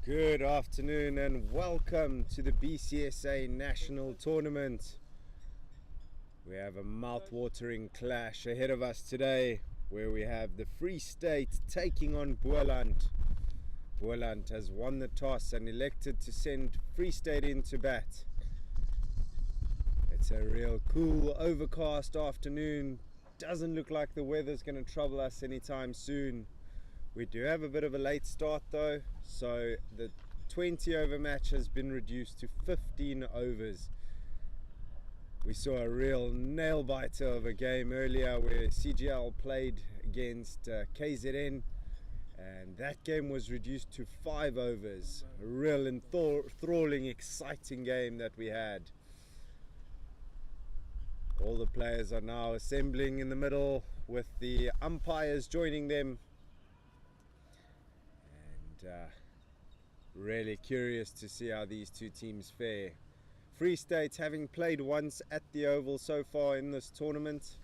Good afternoon and welcome to the BCSA National Tournament. We have a mouth-watering clash ahead of us today where we have the Free State taking on Boland. Boland has won the toss and elected to send Free State in to bat. It's a real cool overcast afternoon. Doesn't look like the weather's going to trouble us anytime soon. We do have a bit of a late start though, so the 20 over match has been reduced to 15 overs. We saw a real nail biter of a game earlier where CGL played against KZN, and that game was reduced to 5 overs. A real enthralling, exciting game that we had. All the players are now assembling in the middle with the umpires joining them. Really curious to see how these two teams fare. Free State having played once at the Oval so far in this tournament,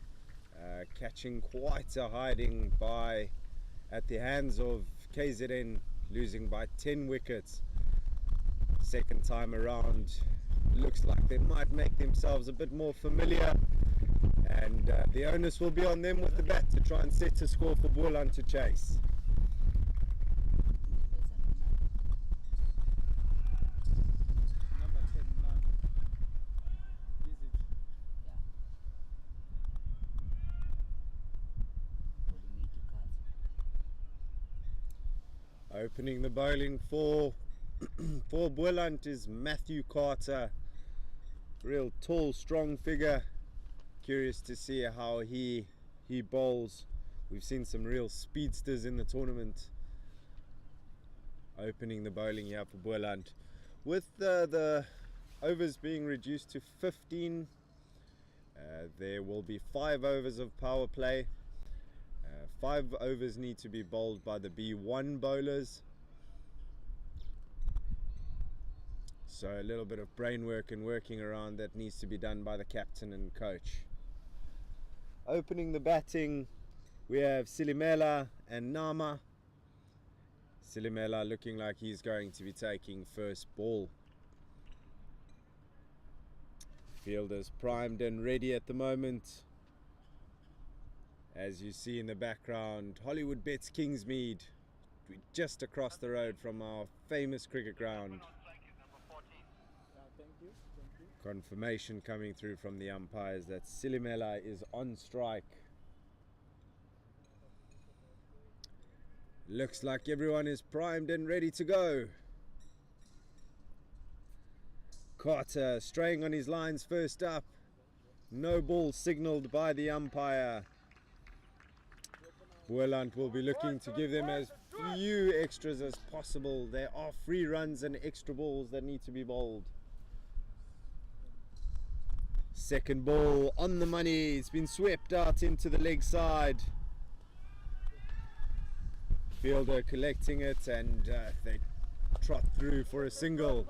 catching quite a hiding at the hands of KZN, losing by 10 wickets. Second time around, looks like they might make themselves a bit more familiar, and the onus will be on them with the bat to try and set a score for Boland to chase. Opening the bowling for Boland is Matthew Carter. Real tall, strong figure. Curious to see how he bowls. We've seen some real speedsters in the tournament. Opening the bowling here for Boland. With the overs being reduced to 15, there will be 5 overs of power play. 5 overs need to be bowled by the B1 bowlers. So a little bit of brain work and working around that needs to be done by the captain and coach. Opening the batting, we have Silimela and Nama. Silimela looking like he's going to be taking first ball. Fielders primed and ready at the moment. As you see in the background, Hollywood Bets Kingsmead. We're just across the road from our famous cricket ground. Confirmation coming through from the umpires that Silimela is on strike. Looks like everyone is primed and ready to go. Carter straying on his lines first up. No ball signalled by the umpire. Boland will be looking to give them as few extras as possible. There are free runs and extra balls that need to be bowled. Second ball on the money. It's been swept out into the leg side. Fielder collecting it, and they trot through for a single.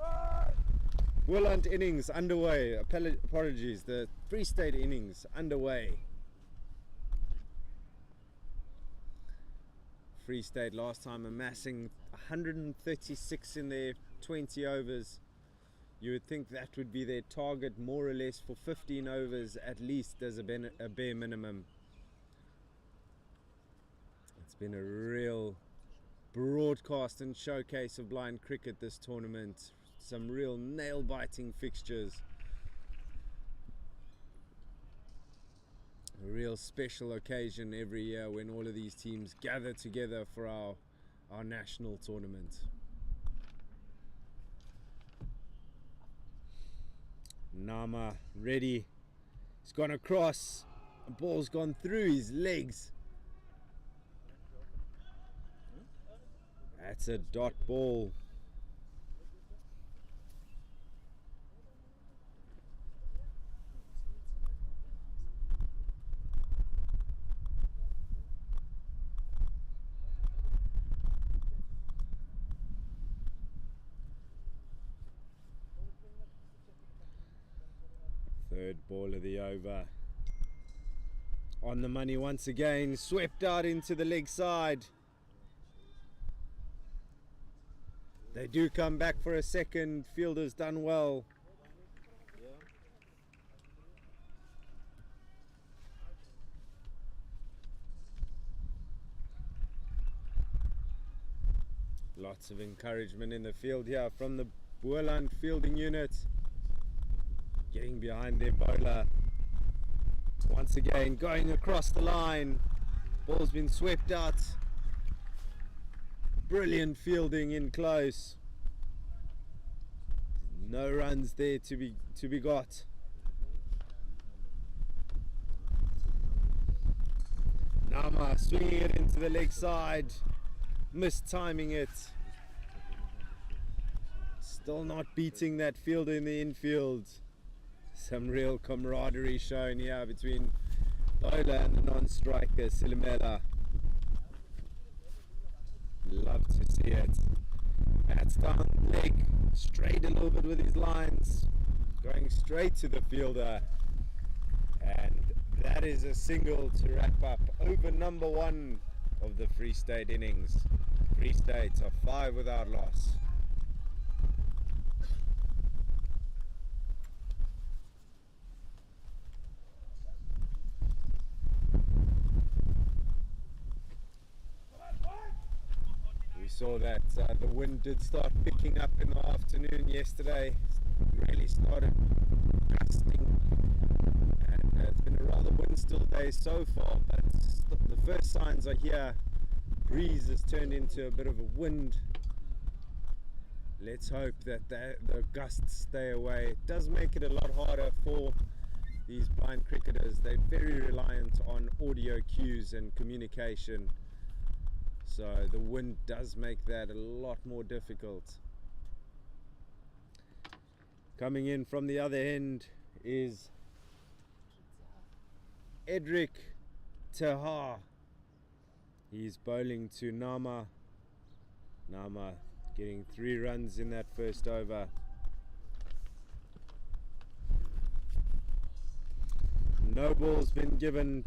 Boland innings underway. Apologies, the Free State innings underway. Free State last time amassing 136 in their 20 overs. You would think that would be their target more or less for 15 overs at least as a bare minimum. It's been a real broadcast and showcase of blind cricket this tournament. Some real nail-biting fixtures. A real special occasion every year when all of these teams gather together for our national tournament. Nama ready. He's gone across. The ball's gone through his legs. That's a dot ball. Third ball of the over. On the money once again, swept out into the leg side. They do come back for a second. Fielder's done well. Lots of encouragement in the field here from the Boland fielding unit. Getting behind their bowler. Once again going across the line. Ball's been swept out. Brilliant fielding in close. No runs there to be got. Nama swinging it into the leg side. Mistiming it. Still not beating that fielder in the infield. Some real camaraderie shown here between Boland and the non-striker Silimela. Love to see it. Bats down leg, straight a little bit with his lines, going straight to the fielder, and that is a single to wrap up over number 1 of the Free State innings. Free State are 5 without loss. We saw that the wind did start picking up in the afternoon yesterday. Really started gusting, and it's been a rather windstill day so far, but the first signs are here. Breeze has turned into a bit of a wind. Let's hope that the gusts stay away. It does make it a lot harder for these blind cricketers. They're very reliant on audio cues and communication. So the wind does make that a lot more difficult. Coming in from the other end is Edric Taha. He's bowling to Nama. Nama getting 3 runs in that first over. No ball's been given.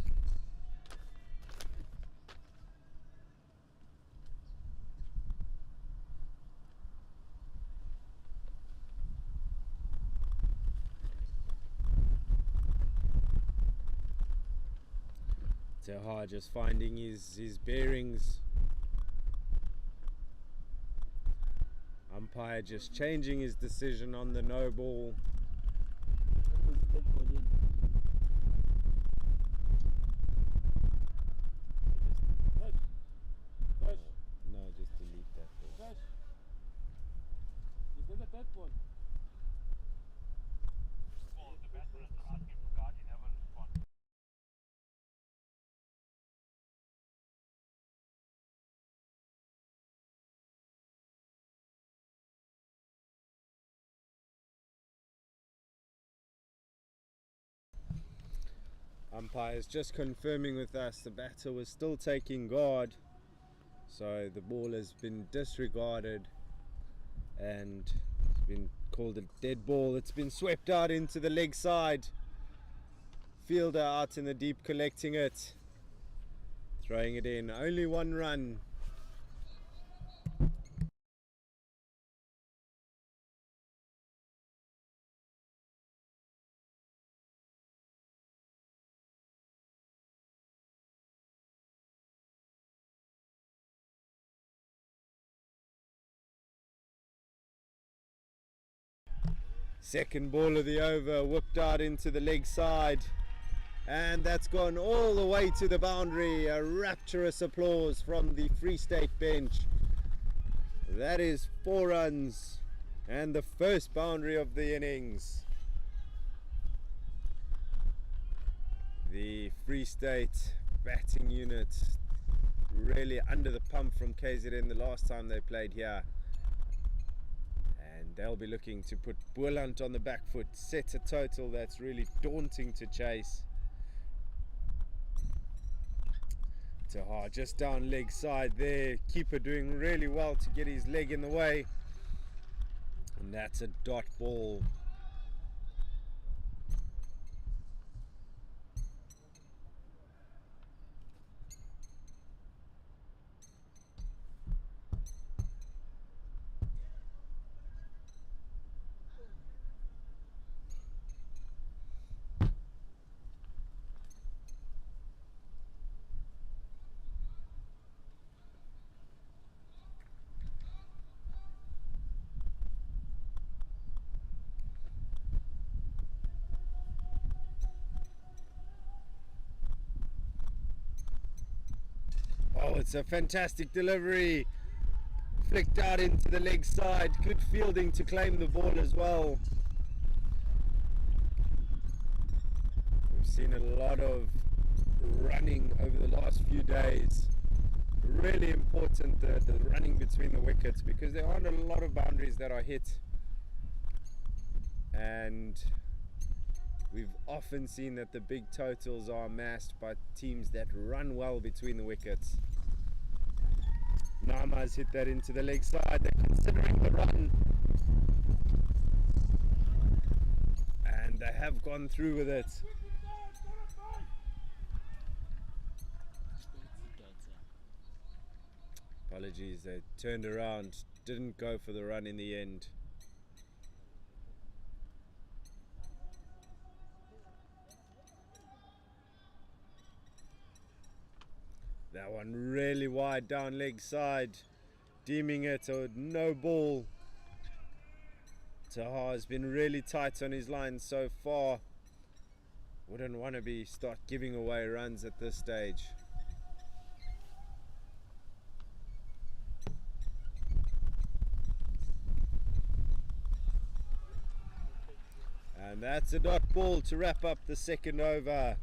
Taha just finding his bearings. Umpire just changing his decision on the no ball. No, just delete that ball. Is that a dead one? The batsman is asking for guard, he never responds. Umpire is just confirming with us the batter was still taking guard, so the ball has been disregarded and it's been called a dead ball. It's been swept out into the leg side. Fielder out in the deep collecting it, throwing it in. Only 1 run. Second ball of the over, whipped out into the leg side, and that's gone all the way to the boundary. A rapturous applause from the Free State bench. That is 4 runs and the first boundary of the innings. The Free State batting unit really under the pump from KZN the last time they played here. And they'll be looking to put Boland on the back foot, set a total that's really daunting to chase. Taha just down leg side there. Keeper doing really well to get his leg in the way. And that's a dot ball. it's a fantastic delivery. Flicked out into the leg side. Good fielding to claim the ball as well. We've seen a lot of running over the last few days. Really important, the running between the wickets, because there aren't a lot of boundaries that are hit. And we've often seen that the big totals are amassed by teams that run well between the wickets. Nama's hit that into the leg side. They're considering the run. And they have gone through with it. Apologies, they turned around, didn't go for the run in the end. That one really wide down leg side, deeming it a no ball. Taha has been really tight on his line so far. Wouldn't want to start giving away runs at this stage. And that's a dot ball to wrap up the second over.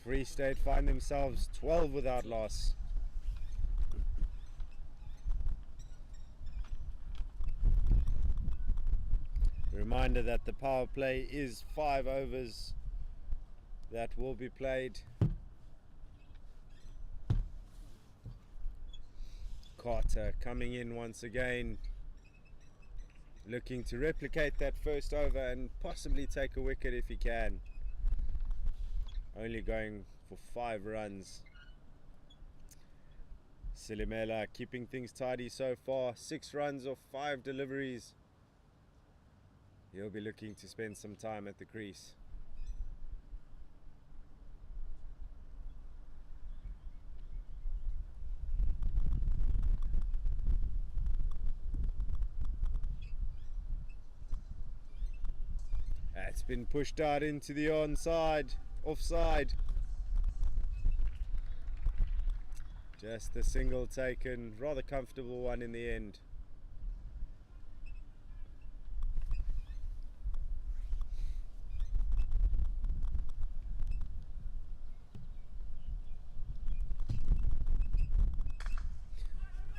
Free State find themselves 12 without loss. Reminder that the power play is 5 overs that will be played. Carter coming in once again, looking to replicate that first over and possibly take a wicket if he can. Only going for 5 runs. Silimela keeping things tidy so far. 6 runs off 5 deliveries. He'll be looking to spend some time at the crease. That's been pushed out into the offside. Just a single taken, rather comfortable one in the end.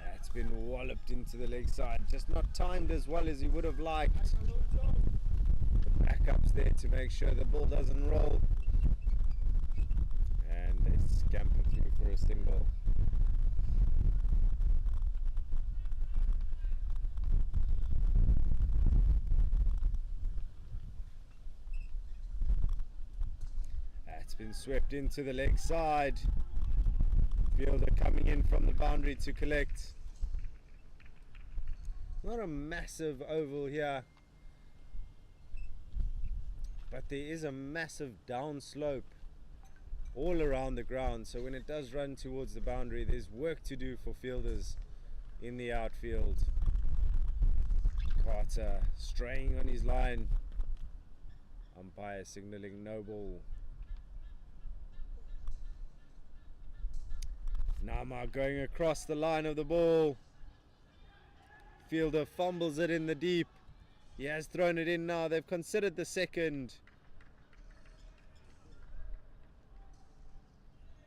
That's been walloped into the leg side, just not timed as well as he would have liked. Backup's there to make sure the ball doesn't roll, and they scamper through for a single. That's been swept into the leg side. Fielder coming in from the boundary to collect. Not a massive oval here, but there is a massive downslope all around the ground, so when it does run towards the boundary, there's work to do for fielders in the outfield. Carter straying on his line. Umpire signalling no ball. Nama going across the line of the ball. Fielder fumbles it in the deep. He has thrown it in now. They've considered the second.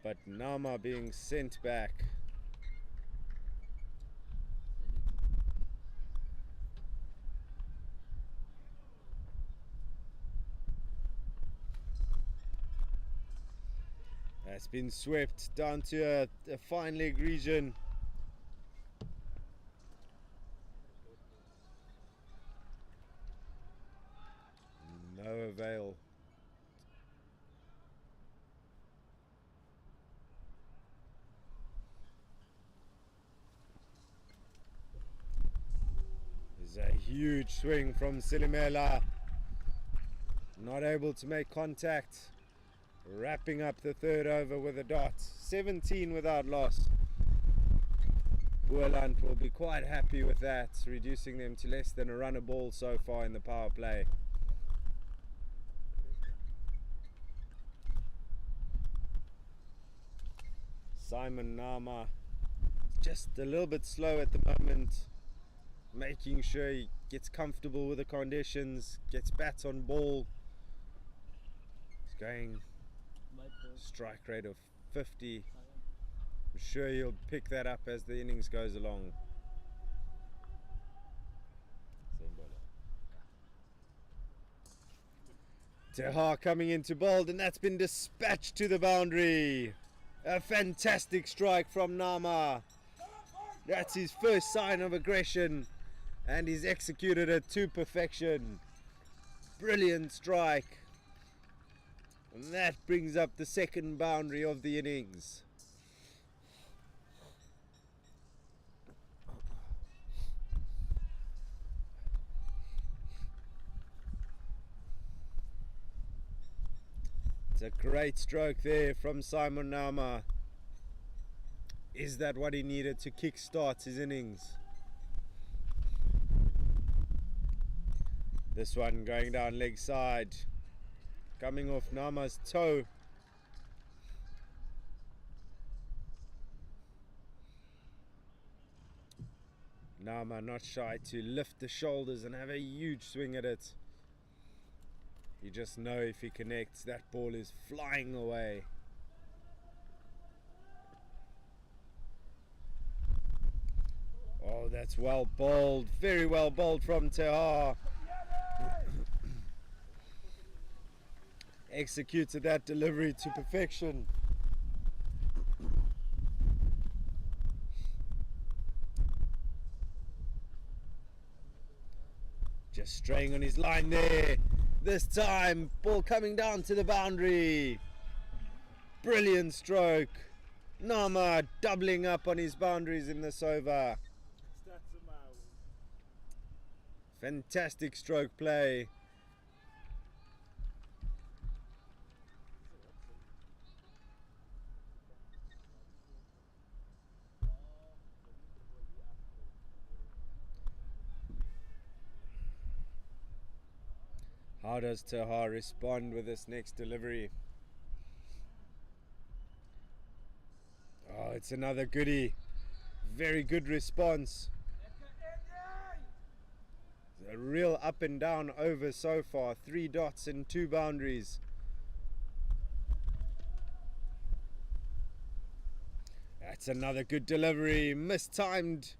But Nama being sent back. That's been swept down to a fine leg region. No avail. There's a huge swing from Silimela. Not able to make contact. Wrapping up the third over with a dot. 17 without loss. Boland will be quite happy with that, reducing them to less than a run a ball so far in the power play. Simon Nama just a little bit slow at the moment, making sure he gets comfortable with the conditions, gets bats on ball. He's going strike rate of 50. I'm sure he'll pick that up as the innings goes along. Tehar coming into Boland, and that's been dispatched to the boundary. A fantastic strike from Nama. That's his first sign of aggression, and he's executed it to perfection. Brilliant strike. And that brings up the second boundary of the innings. It's a great stroke there from Simon Nama. Is that what he needed to kick-start his innings? This one going down leg side, coming off Nama's toe. Nama not shy to lift the shoulders and have a huge swing at it. You just know if he connects, that ball is flying away. Oh, that's well bowled. Very well bowled from Tehar. Executed that delivery to perfection. Just straying on his line there. This time, ball coming down to the boundary. Brilliant stroke. Nama doubling up on his boundaries in this over. Fantastic stroke play. How does Tehar respond with this next delivery? Oh, it's another goodie. Very good response. A real up and down over so far. 3 dots and 2 boundaries. That's another good delivery. Mistimed.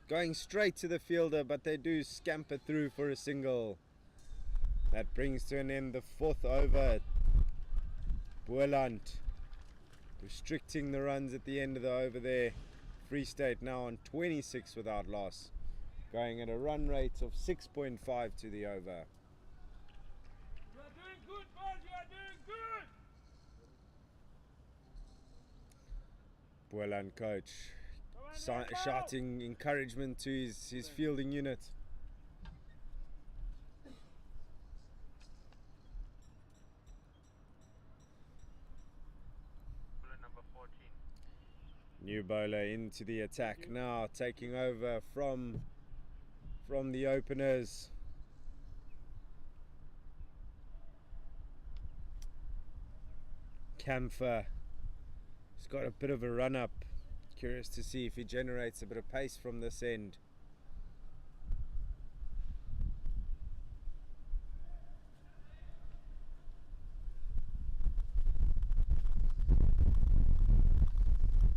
Going straight to the fielder, but they do scamper through for a single. That brings to an end the 4th over. Boland restricting the runs at the end of the over there. Free State now on 26 without loss. Going at a run rate of 6.5 to the over. You are doing good, boys. You are doing good. Boland coach shouting encouragement to his fielding unit. Number 14. New bowler into the attack now, taking over from the openers. Camphor. He's got a bit of a run up. Curious to see if he generates a bit of pace from this end.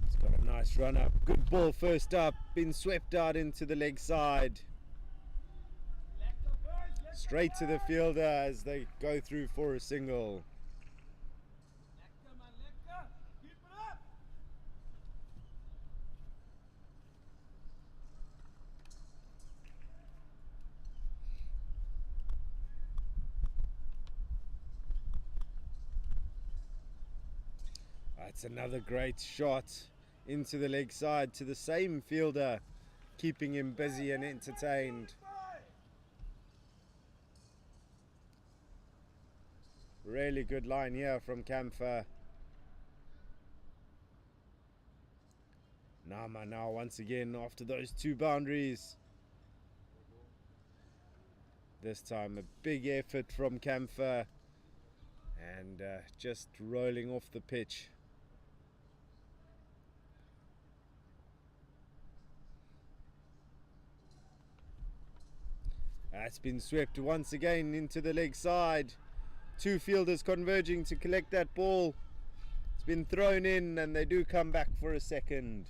He's got a nice run up. Good ball first up. Been swept out into the leg side. Straight to the fielder as they go through for a single. That's another great shot into the leg side to the same fielder, keeping him busy and entertained. Really good line here from Camphor. Nama now once again after those 2 boundaries. This time a big effort from Camphor and just rolling off the pitch. That's been swept once again into the leg side. Two fielders converging to collect that ball. It's been thrown in and they do come back for a second.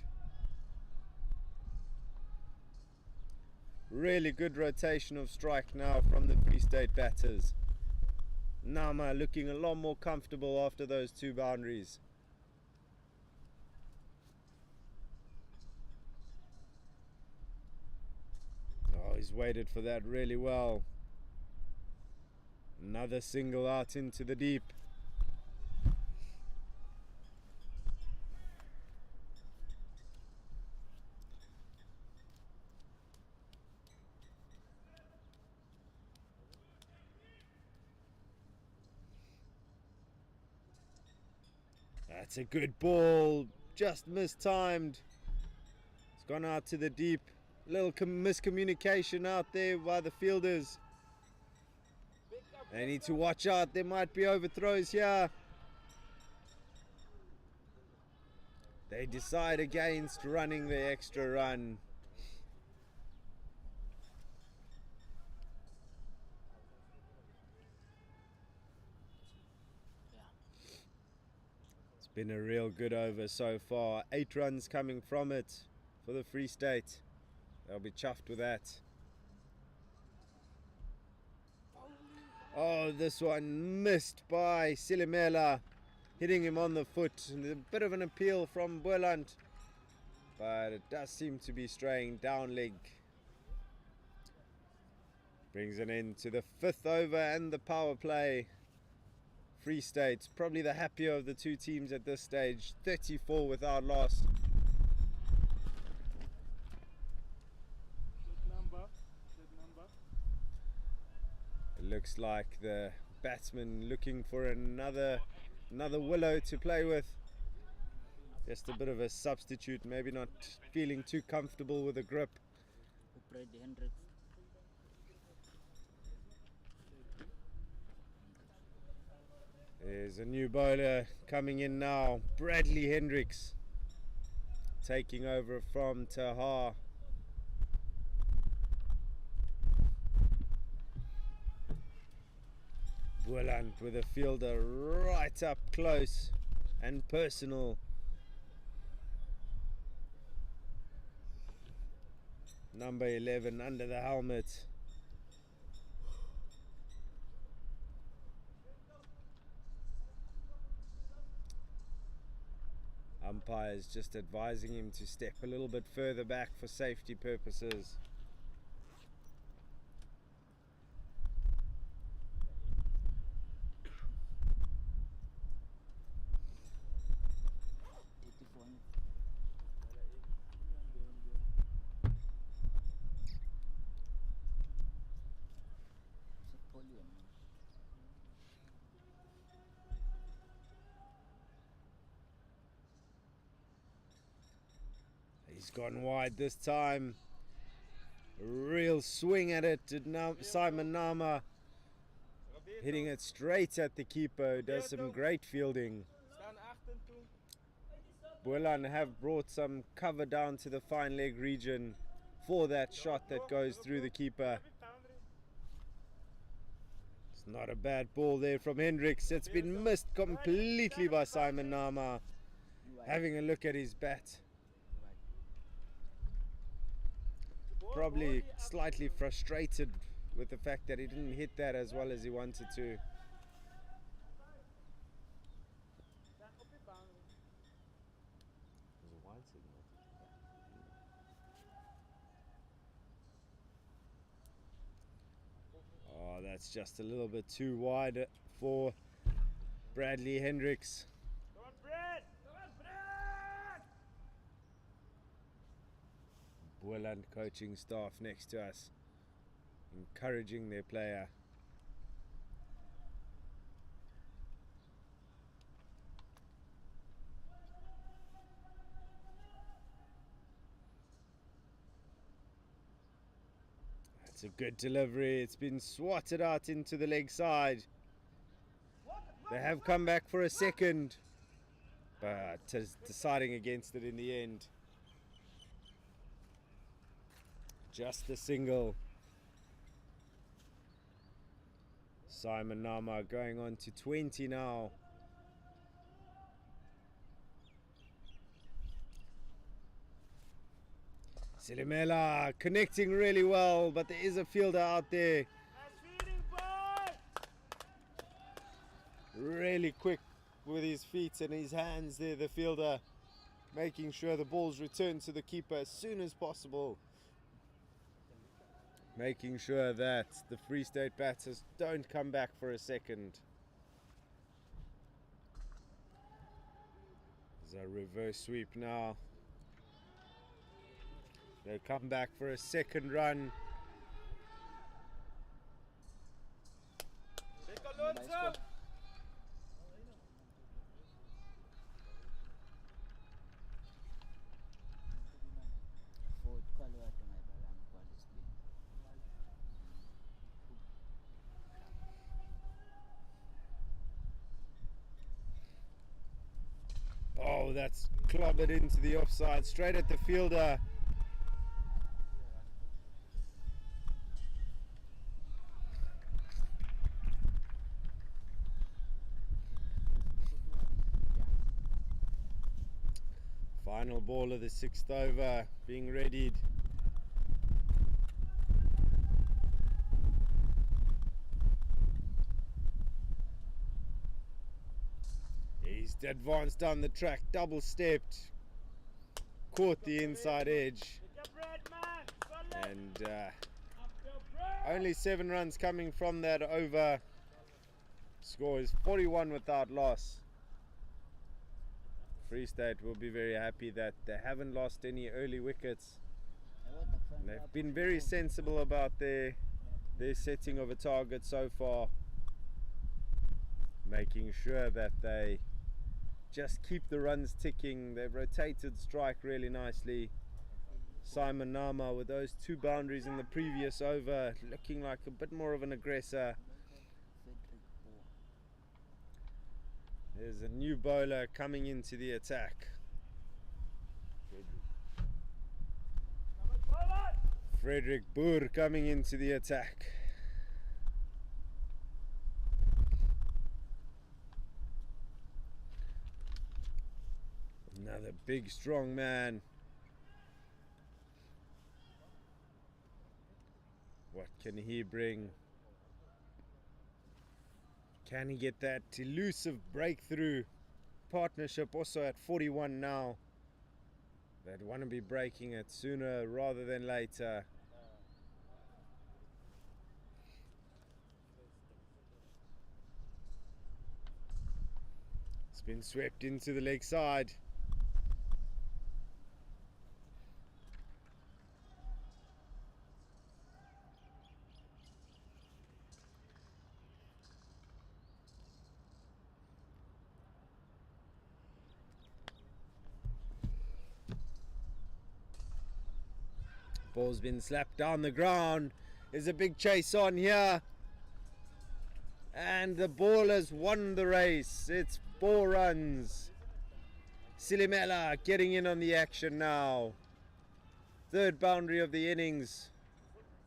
Really good rotation of strike now from the Free State batters. Nama looking a lot more comfortable after those two boundaries. Oh, he's waited for that really well. Another single out into the deep. That's a good ball, just mistimed. It's gone out to the deep. Little miscommunication out there by the fielders. They need to watch out, there might be overthrows here. They decide against running the extra run. It's been a real good over so far. 8 runs coming from it for the Free State. They'll be chuffed with that. Oh, this one missed by Silimela, hitting him on the foot. A bit of an appeal from Boland, but it does seem to be straying down leg. Brings an end to the 5th over and the power play. Free State, probably the happier of the two teams at this stage. 34 without loss. It looks like the batsman looking for another willow to play with. Just a bit of a substitute, maybe not feeling too comfortable with the grip. There's a new bowler coming in now, Bradley Hendricks, taking over from Taha. Boland with a fielder right up close and personal. Number 11 under the helmet. Umpires just advising him to step a little bit further back for safety purposes. He's gone wide this time. A real swing at it. Simon Nama hitting it straight at the keeper. Does some great fielding. Boland have brought some cover down to the fine leg region for that shot that goes through the keeper. It's not a bad ball there from Hendricks. It's been missed completely by Simon Nama. Having a look at his bat. Probably slightly frustrated with the fact that he didn't hit that as well as he wanted to. Oh, that's just a little bit too wide for Bradley Hendricks. Boland coaching staff next to us, encouraging their player. That's a good delivery. It's been swatted out into the leg side. They have come back for a second, but deciding against it in the end. Just a single. Simon Nama going on to 20 now. Silimela connecting really well, but there is a fielder out there. Really quick with his feet and his hands there, the fielder, making sure the ball's returned to the keeper as soon as possible. Making sure that the Free State batters don't come back for a second. There's a reverse sweep now. They'll come back for a second run. Oh, that's clobbered into the offside, straight at the fielder. Final ball of the 6th over being readied. He's advanced down the track, double stepped, caught the inside edge, and only 7 runs coming from that over. Score is 41 without loss. Free State will be very happy that they haven't lost any early wickets. And they've been very sensible about their setting of a target so far, making sure that they just keep the runs ticking. They've rotated strike really nicely. Simon Nama with those 2 boundaries in the previous over, looking like a bit more of an aggressor. There's a new bowler coming into the attack. Frederick Boer coming into the attack. Another big strong man. What can he bring? Can he get that elusive breakthrough? Partnership also at 41 now. They'd want to be breaking it sooner rather than later. It's been swept into the leg side. Ball's been slapped down the ground. There's a big chase on here. And the ball has won the race. It's 4 runs. Silimela getting in on the action now. 3rd boundary of the innings.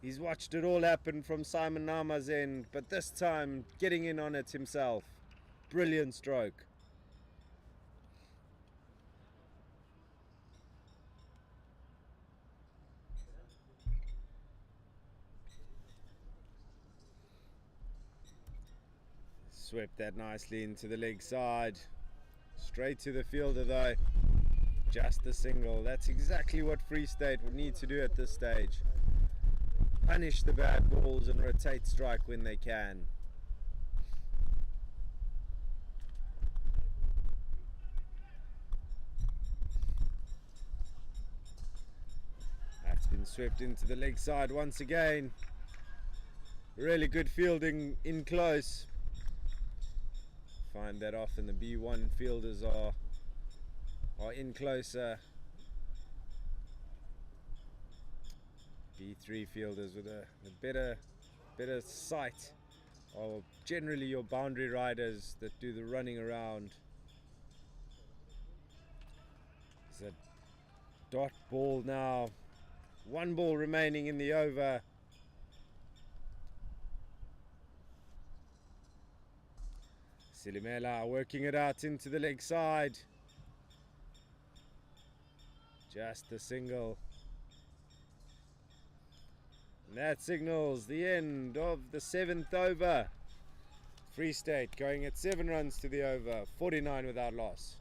He's watched it all happen from Simon Nama's end, but this time getting in on it himself. Brilliant stroke. Swept that nicely into the leg side. Straight to the fielder though. Just a single. That's exactly what Free State would need to do at this stage. Punish the bad balls and rotate strike when they can. That's been swept into the leg side once again. Really good fielding in close. Find that often the B1 fielders are in closer. B3 fielders with a better sight are generally your boundary riders that do the running around. It's a dot ball now. 1 ball remaining in the over. Silimela working it out into the leg side. Just a single. And that signals the end of the 7th over. Free State going at 7 runs to the over, 49 without loss.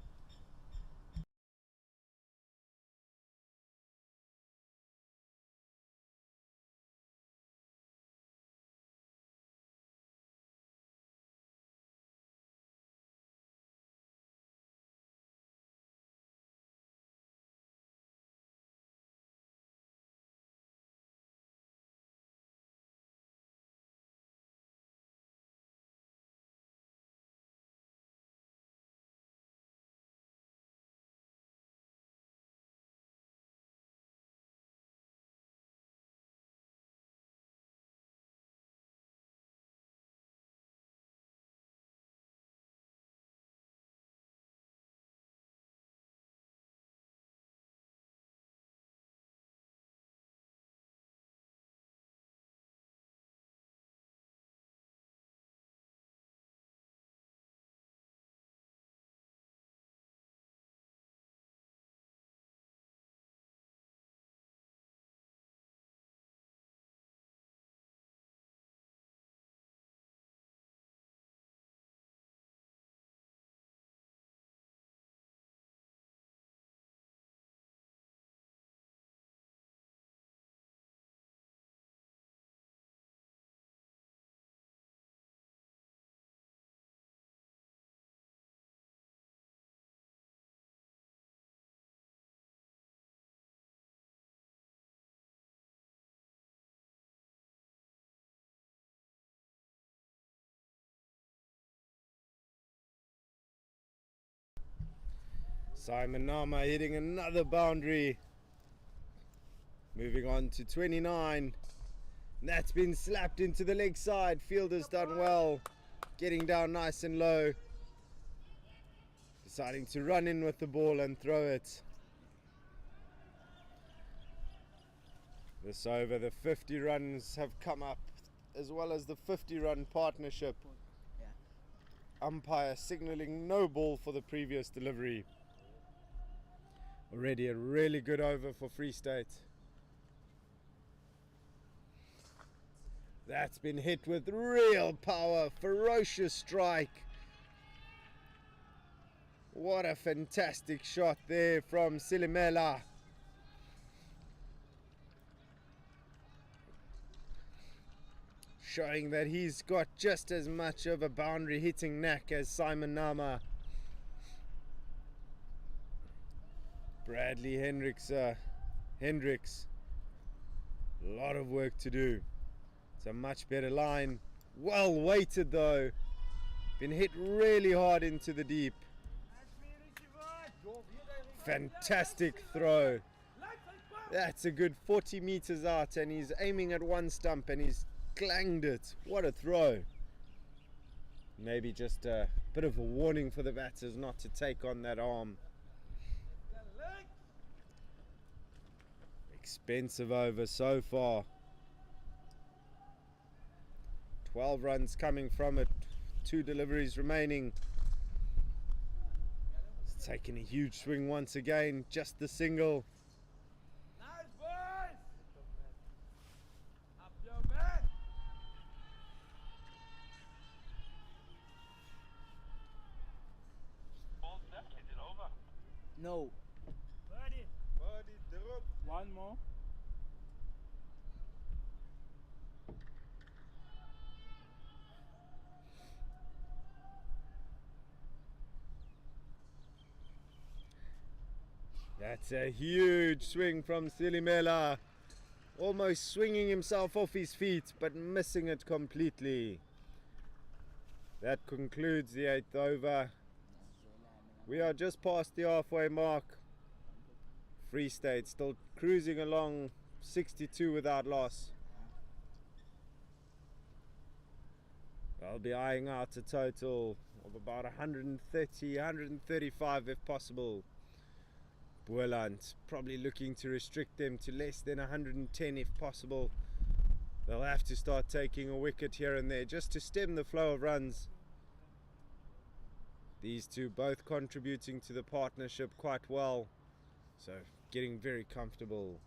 Simon Nama hitting another boundary. Moving on to 29. That's been slapped into the leg side. Fielder's done well. Getting down nice and low. Deciding to run in with the ball and throw it. This over, the 50 runs have come up, as well as the 50-run partnership. Umpire signalling no ball for the previous delivery. Already a really good over for Free State. That's been hit with real power, ferocious strike. What a fantastic shot there from Silimela. Showing that he's got just as much of a boundary hitting knack as Simon Nama. Bradley Hendricks, a lot of work to do. It's a much better line. Well weighted though. Been hit really hard into the deep. Fantastic throw. That's a good 40 meters out, and he's aiming at one stump and he's clanged it. What a throw. Maybe just a bit of a warning for the batters not to take on that arm. Expensive over so far. 12 runs coming from it. 2 deliveries remaining. It's taking a huge swing once again. Just the single. Nice boys! Up your man! Ball left, is it over? No. Birdie! Birdie, drop. One more. That's a huge swing from Silimela. Almost swinging himself off his feet, but missing it completely. That concludes the 8th over. We are just past the halfway mark. Free State still cruising along, 62 without loss. I'll be eyeing out a total of about 130, 135 if possible. Boland probably looking to restrict them to less than 110 if possible. They'll have to start taking a wicket here and there just to stem the flow of runs. These two both contributing to the partnership quite well, so getting very comfortable.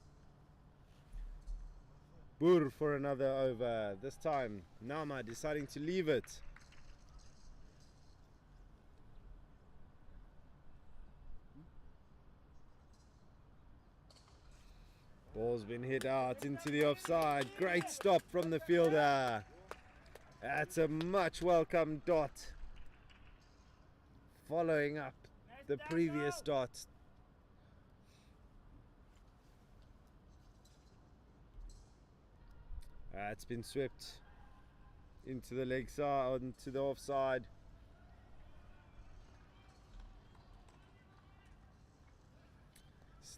Bur for another over. This time Nama deciding to leave it. Ball's been hit out into the offside. Great stop from the fielder. That's a much welcome dot, following up the previous dot. It's been swept into the leg side, onto the offside.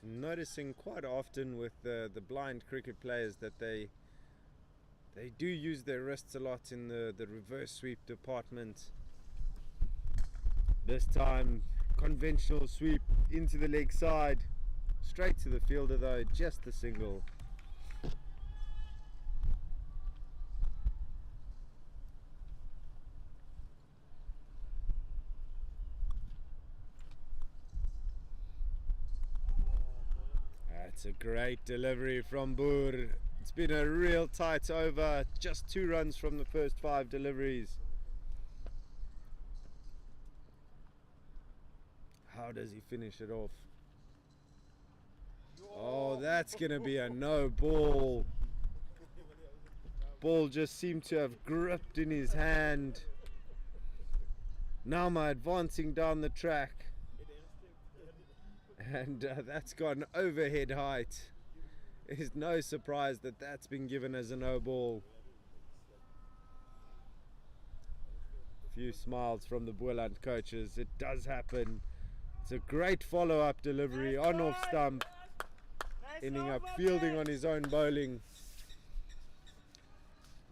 Noticing quite often with the blind cricket players that they do use their wrists a lot in the reverse sweep department. This time conventional sweep into the leg side, straight to the fielder though, just a single. That's a great delivery from Bur. It's been a real tight over, just 2 runs from the first 5 deliveries. How does he finish it off? Oh, that's gonna be a no ball. Ball just seemed to have gripped in his hand. Nama advancing down the track. And that's got an overhead height. It's no surprise that that's been given as a no ball. Few smiles from the Boland coaches. It does happen. It's a great follow-up delivery on off stump, ending up fielding on his own bowling.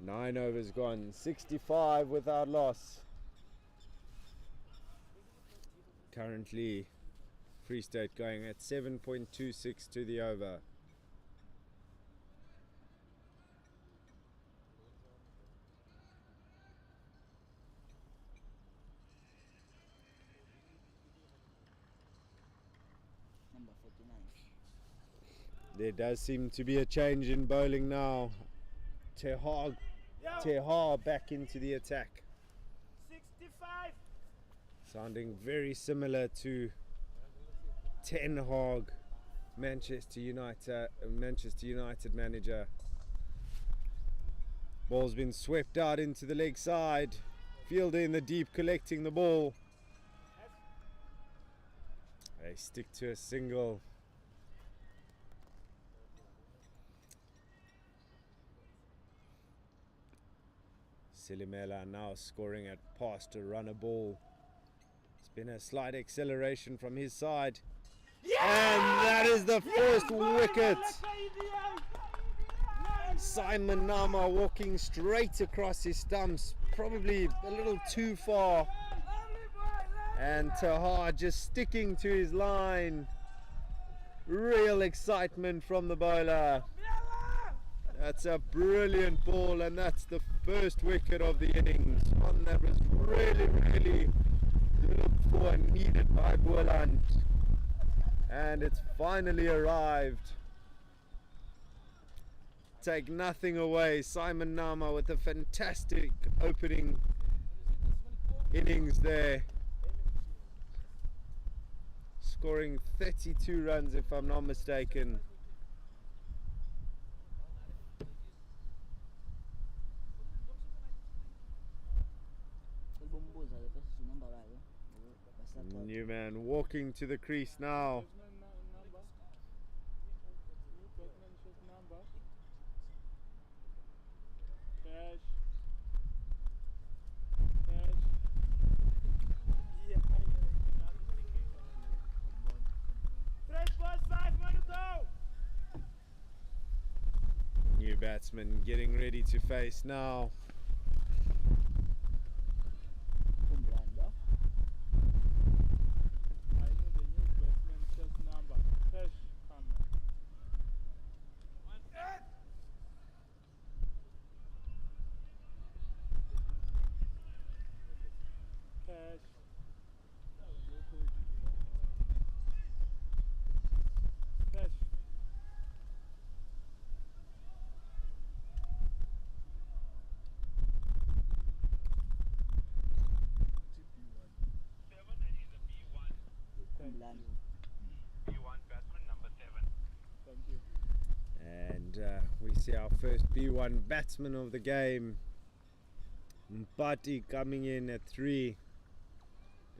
9 overs gone, 65 without loss. Currently Free State going at 7.26 to the over. Number 49. There does seem to be a change in bowling now. Tehar back into the attack. 65. Sounding very similar to Ten Hag, Manchester United manager. Ball's been swept out into the leg side. Fielder in the deep collecting the ball. They stick to a single. Silimela now scoring at past a runner ball. It's been a slight acceleration from his side. And that is the first wicket. Simon Nama walking straight across his stumps, probably a little too far. And Tahar just sticking to his line. Real excitement from the bowler. That's a brilliant ball, and that's the first wicket of the innings. One that was really looked for and needed by Boland. And it's finally arrived. Take nothing away. Simon Nama with a fantastic opening innings there. Scoring 32 runs if I'm not mistaken. Newman walking to the crease now. New batsman getting ready to face now. Boland. B1 batsman number 7. Thank you. And we see our first B1 batsman of the game, Mpati, coming in at 3.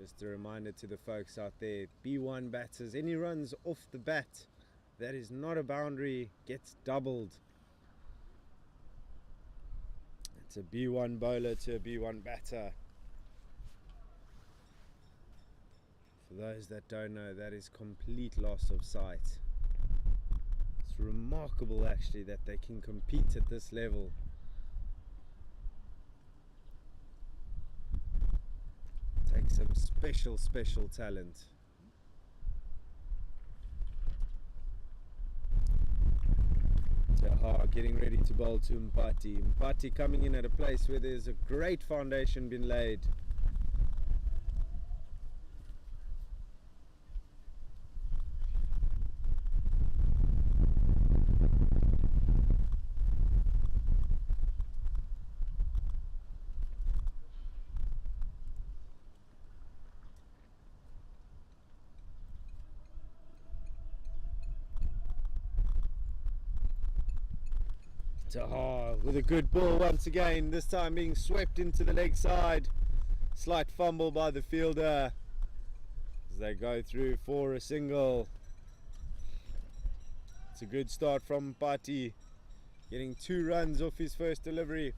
Just a reminder to the folks out there, B1 batters, any runs off the bat that is not a boundary gets doubled. It's a B1 bowler to a B1 batter. For those that don't know, that is complete loss of sight. It's remarkable actually that they can compete at this level. Takes some special talent. Taha getting ready to bowl to Mpati. Mpati coming in at a place where there's a great foundation been laid. Taha with a good ball once again, this time being swept into the leg side. Slight fumble by the fielder as they go through for a single. It's a good start from Mpati, getting 2 runs off his first delivery.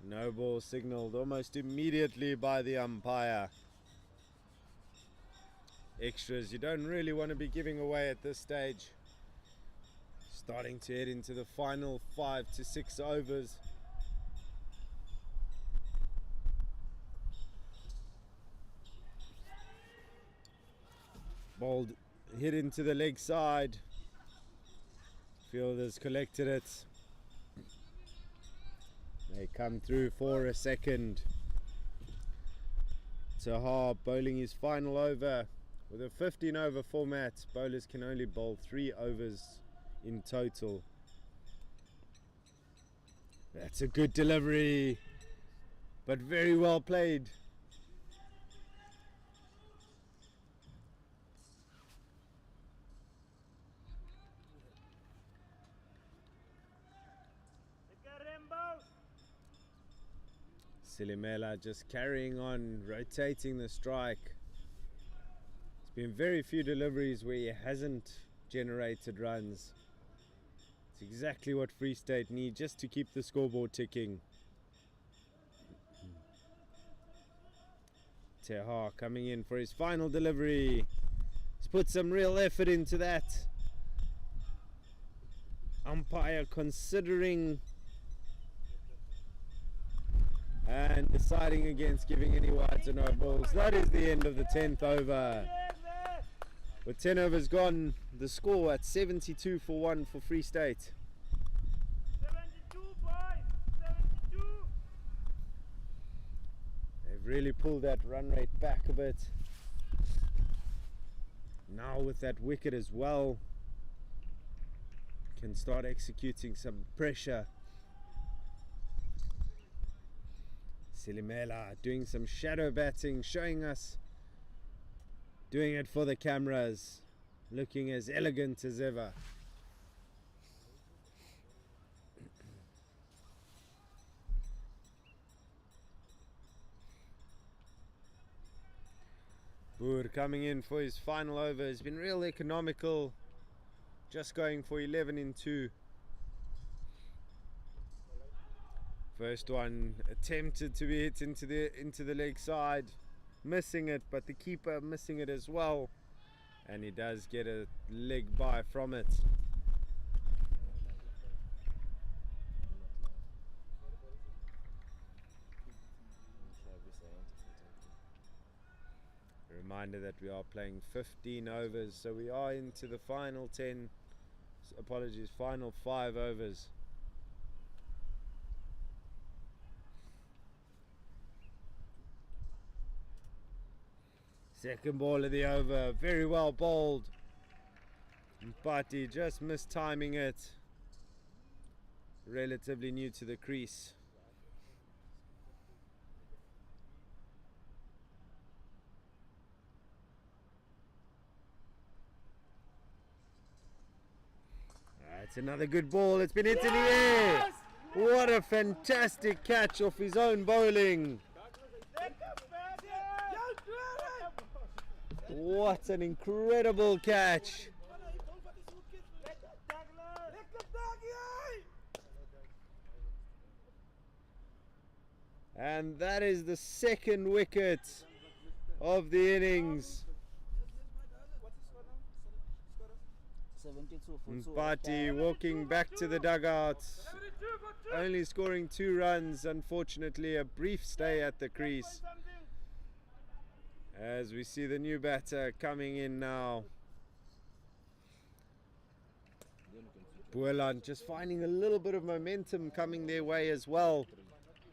No ball signalled almost immediately by the umpire. Extras you don't really want to be giving away at this stage. Starting to head into the final 5 to 6 overs. Ball hit into the leg side. Fielders collected it. They come through for a second. Taha bowling his final over. With a 15 over format, bowlers can only bowl 3 overs in total. That's a good delivery, but very well played. Silimela just carrying on, rotating the strike. It's been very few deliveries where he hasn't generated runs. It's exactly what Free State need just to keep the scoreboard ticking. Taha coming in for his final delivery. He's put some real effort into that. Umpire considering and deciding against giving any wides or no balls. That is the end of the 10th over. With 10 overs gone, the score at 72 for 1 for Free State. 72 boys! 72! They've really pulled that run rate back a bit. Now with that wicket as well, can start executing some pressure. Silimela doing some shadow batting, showing us, doing it for the cameras, looking as elegant as ever. Boer coming in for his final over, has been real economical, just going for 11 in 2. First one attempted to be hit into the leg side, missing it, but the keeper missing it as well, and he does get a leg bye from it. A reminder that we are playing 15 overs, so we are into the final 10, apologies, final 5 overs. Second ball of the over, very well bowled. Mpati just mistiming it. Relatively new to the crease. That's another good ball. It's been hit in the air. What a fantastic catch off his own bowling. What an incredible catch. And that is the second wicket of the innings. 72 for 2. Mpati walking back to the dugout, only scoring 2 runs. Unfortunately, a brief stay at the crease. As we see the new batter coming in now. Boland just finding a little bit of momentum coming their way as well.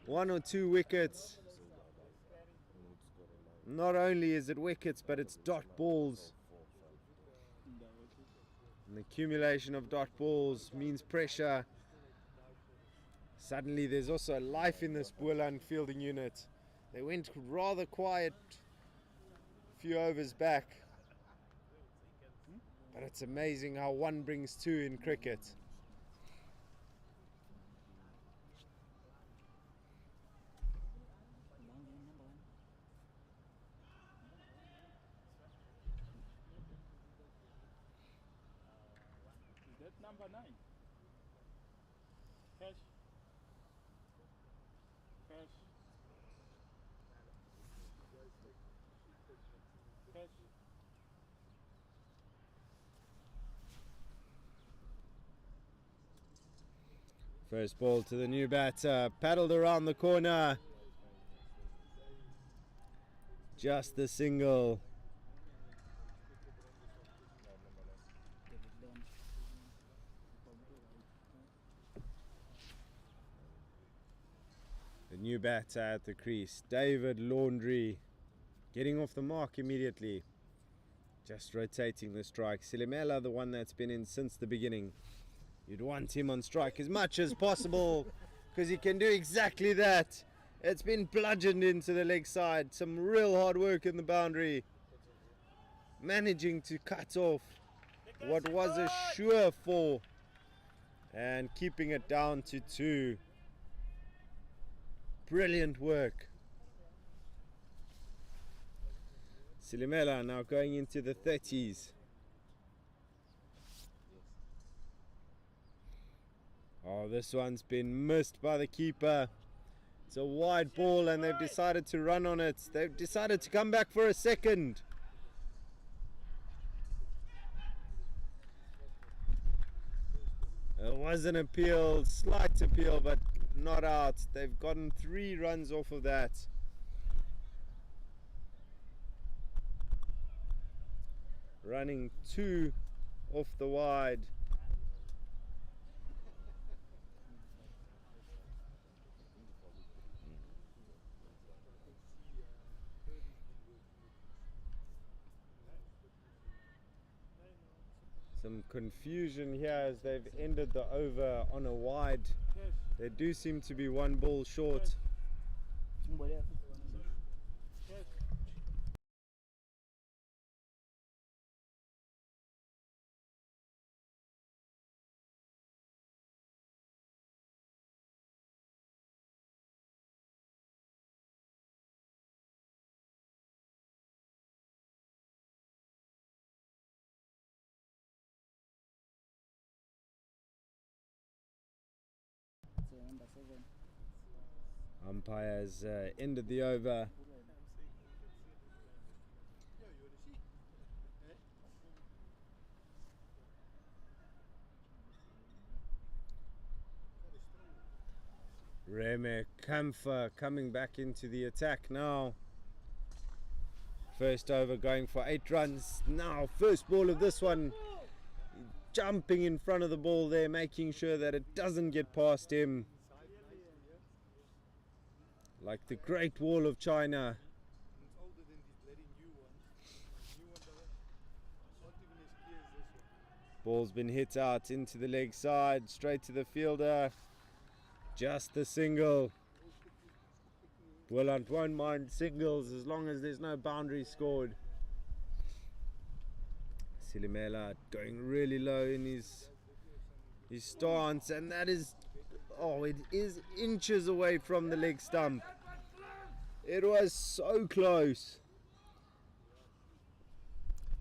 1 or 2 wickets. Not only is it wickets, but it's dot balls. And the accumulation of dot balls means pressure. Suddenly there's also life in this Boland fielding unit. They went rather quiet a few overs back. But it's amazing how 1 brings 2 in cricket. Is that number 9? Cash. Cash. Cash. First ball to the new batter, paddled around the corner. Just the single. The new batter at the crease, David Laundry, getting off the mark immediately. Just rotating the strike. Silimela, the one that's been in since the beginning. You'd want him on strike as much as possible because he can do exactly that. It's been bludgeoned into the leg side. Some real hard work in the boundary. Managing to cut off what was a sure 4 and keeping it down to 2. Brilliant work. Silimela now going into the 30s. Oh, this one's been missed by the keeper. It's a wide ball and they've decided to run on it. They've decided to come back for a second. It was an appeal, slight appeal, but not out. They've gotten 3 runs off of that. Running 2 off the wide. Some confusion here as they've ended the over on a wide. They do seem to be 1 ball short. Number 7. Umpires ended the over. Reme Kamfa coming back into the attack now. First over going for 8 runs. Now first ball of this one. Jumping in front of the ball there, making sure that it doesn't get past him. Like the Great Wall of China. It's older than these bloody new ones. New ones are not even as clear as this one. Ball's been hit out into the leg side, straight to the fielder. Just the single. Boland won't mind singles as long as there's no boundary scored. Silimela going really low in his stance, and that is, oh, it is inches away from the leg stump. It was so close.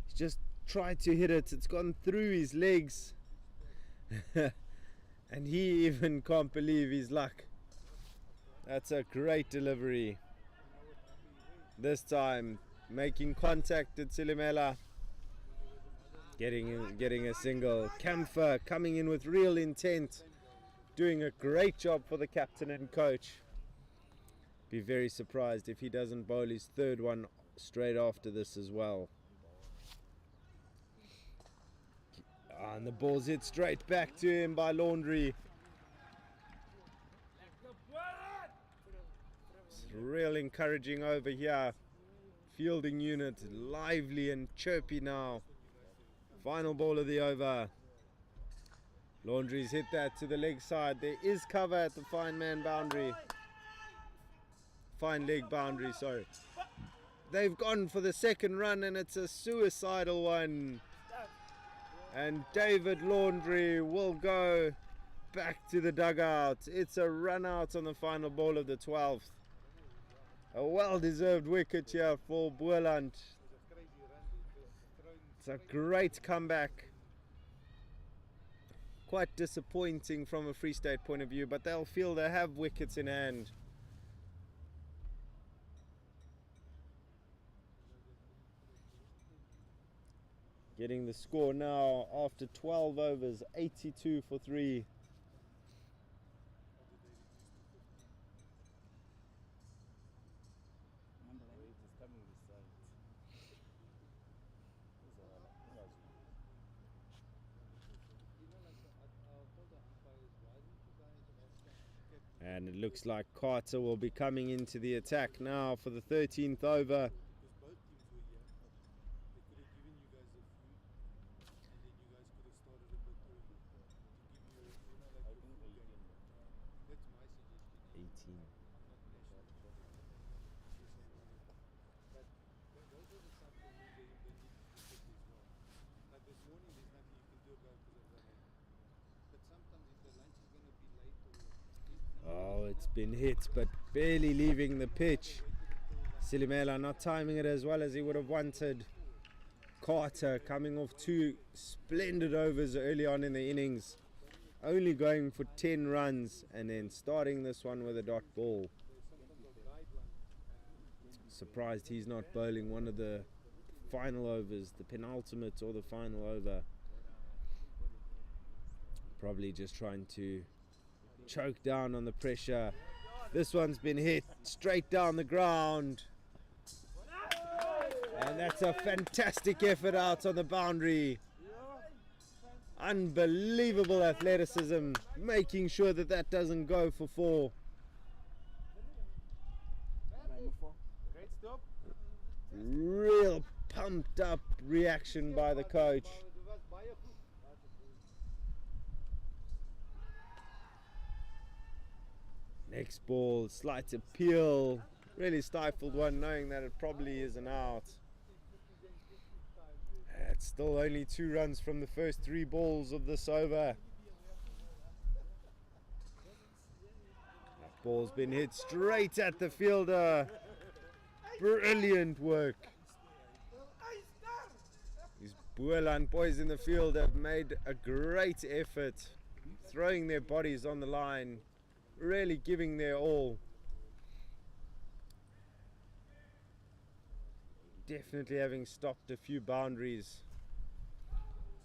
He's just tried to hit it. It's gone through his legs. And he even can't believe his luck. That's a great delivery. This time, making contact at Silimela. Getting a single. Camphor coming in with real intent. Doing a great job for the captain and coach. Be very surprised if he doesn't bowl his third one straight after this as well. And the ball's hit straight back to him by Laundry. It's real encouraging over here. Fielding unit lively and chirpy now. Final ball of the over. Laundry's hit that to the leg side. There is cover at the fine man boundary. Fine leg boundary, sorry. They've gone for the second run and it's a suicidal one. And David Laundry will go back to the dugout. It's a run out on the final ball of the 12th. A well-deserved wicket here for Boland. It's a great comeback. Quite disappointing from a Free State point of view, but they'll feel they have wickets in hand. Getting the score now after 12 overs, 82 for 3. And it looks like Carter will be coming into the attack now for the 13th over. Oh, it's been hit, but barely leaving the pitch. Silimela not timing it as well as he would have wanted. Carter coming off 2 splendid overs early on in the innings. Only going for 10 runs and then starting this one with a dot ball. Surprised he's not bowling one of the final overs, the penultimate or the final over. Probably just trying to choke down on the pressure. This one's been hit straight down the ground. And that's a fantastic effort out on the boundary. Unbelievable athleticism, making sure that that doesn't go for 4. Real pumped up reaction by the coach. Next ball, slight appeal, really stifled one, knowing that it probably is an out. It's still only 2 runs from the first 3 balls of this over. That ball's been hit straight at the fielder. Brilliant work. These Boland boys in the field have made a great effort, throwing their bodies on the line, really giving their all. Definitely having stopped a few boundaries.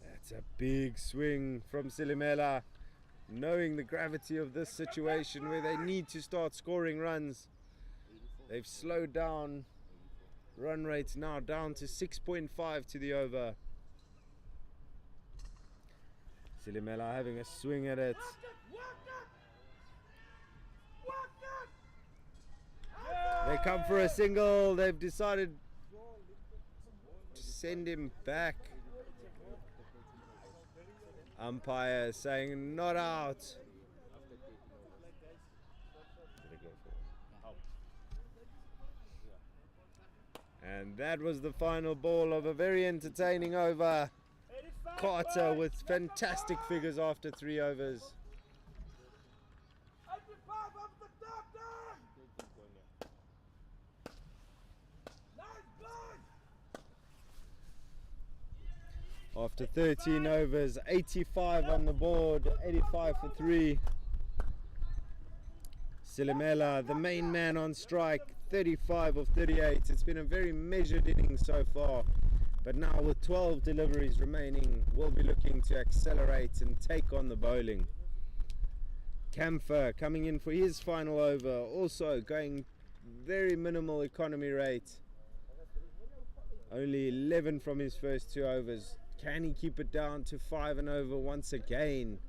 That's a big swing from Silimela, knowing the gravity of this situation where they need to start scoring runs. They've slowed down. Run rates now down to 6.5 to the over. Silimela having a swing at it. They come for a single. They've decided to send him back. Umpire saying not out. And that was the final ball of a very entertaining over. Carter with fantastic figures after 3 overs. After 13 overs, 85 on the board, 85 for 3. Silimela, the main man on strike, 35 of 38. It's been a very measured inning so far, but now with 12 deliveries remaining, we'll be looking to accelerate and take on the bowling. Camphor coming in for his final over, also going very minimal economy rate. Only 11 from his first 2 overs. Can he keep it down to 5 and over once again?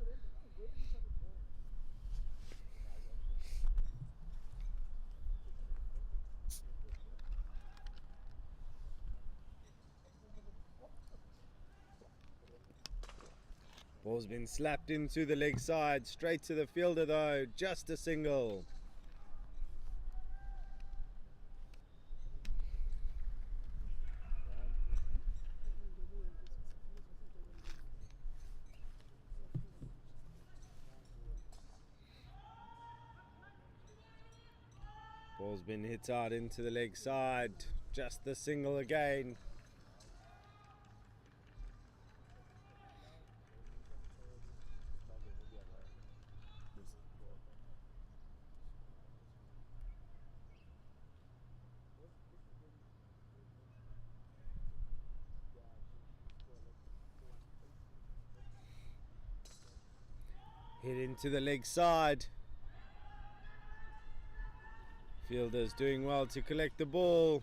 Ball's been slapped into the leg side, straight to the fielder though, just a single. Ball's been hit out into the leg side, just the single again. Hit into the leg side. Fielders doing well to collect the ball.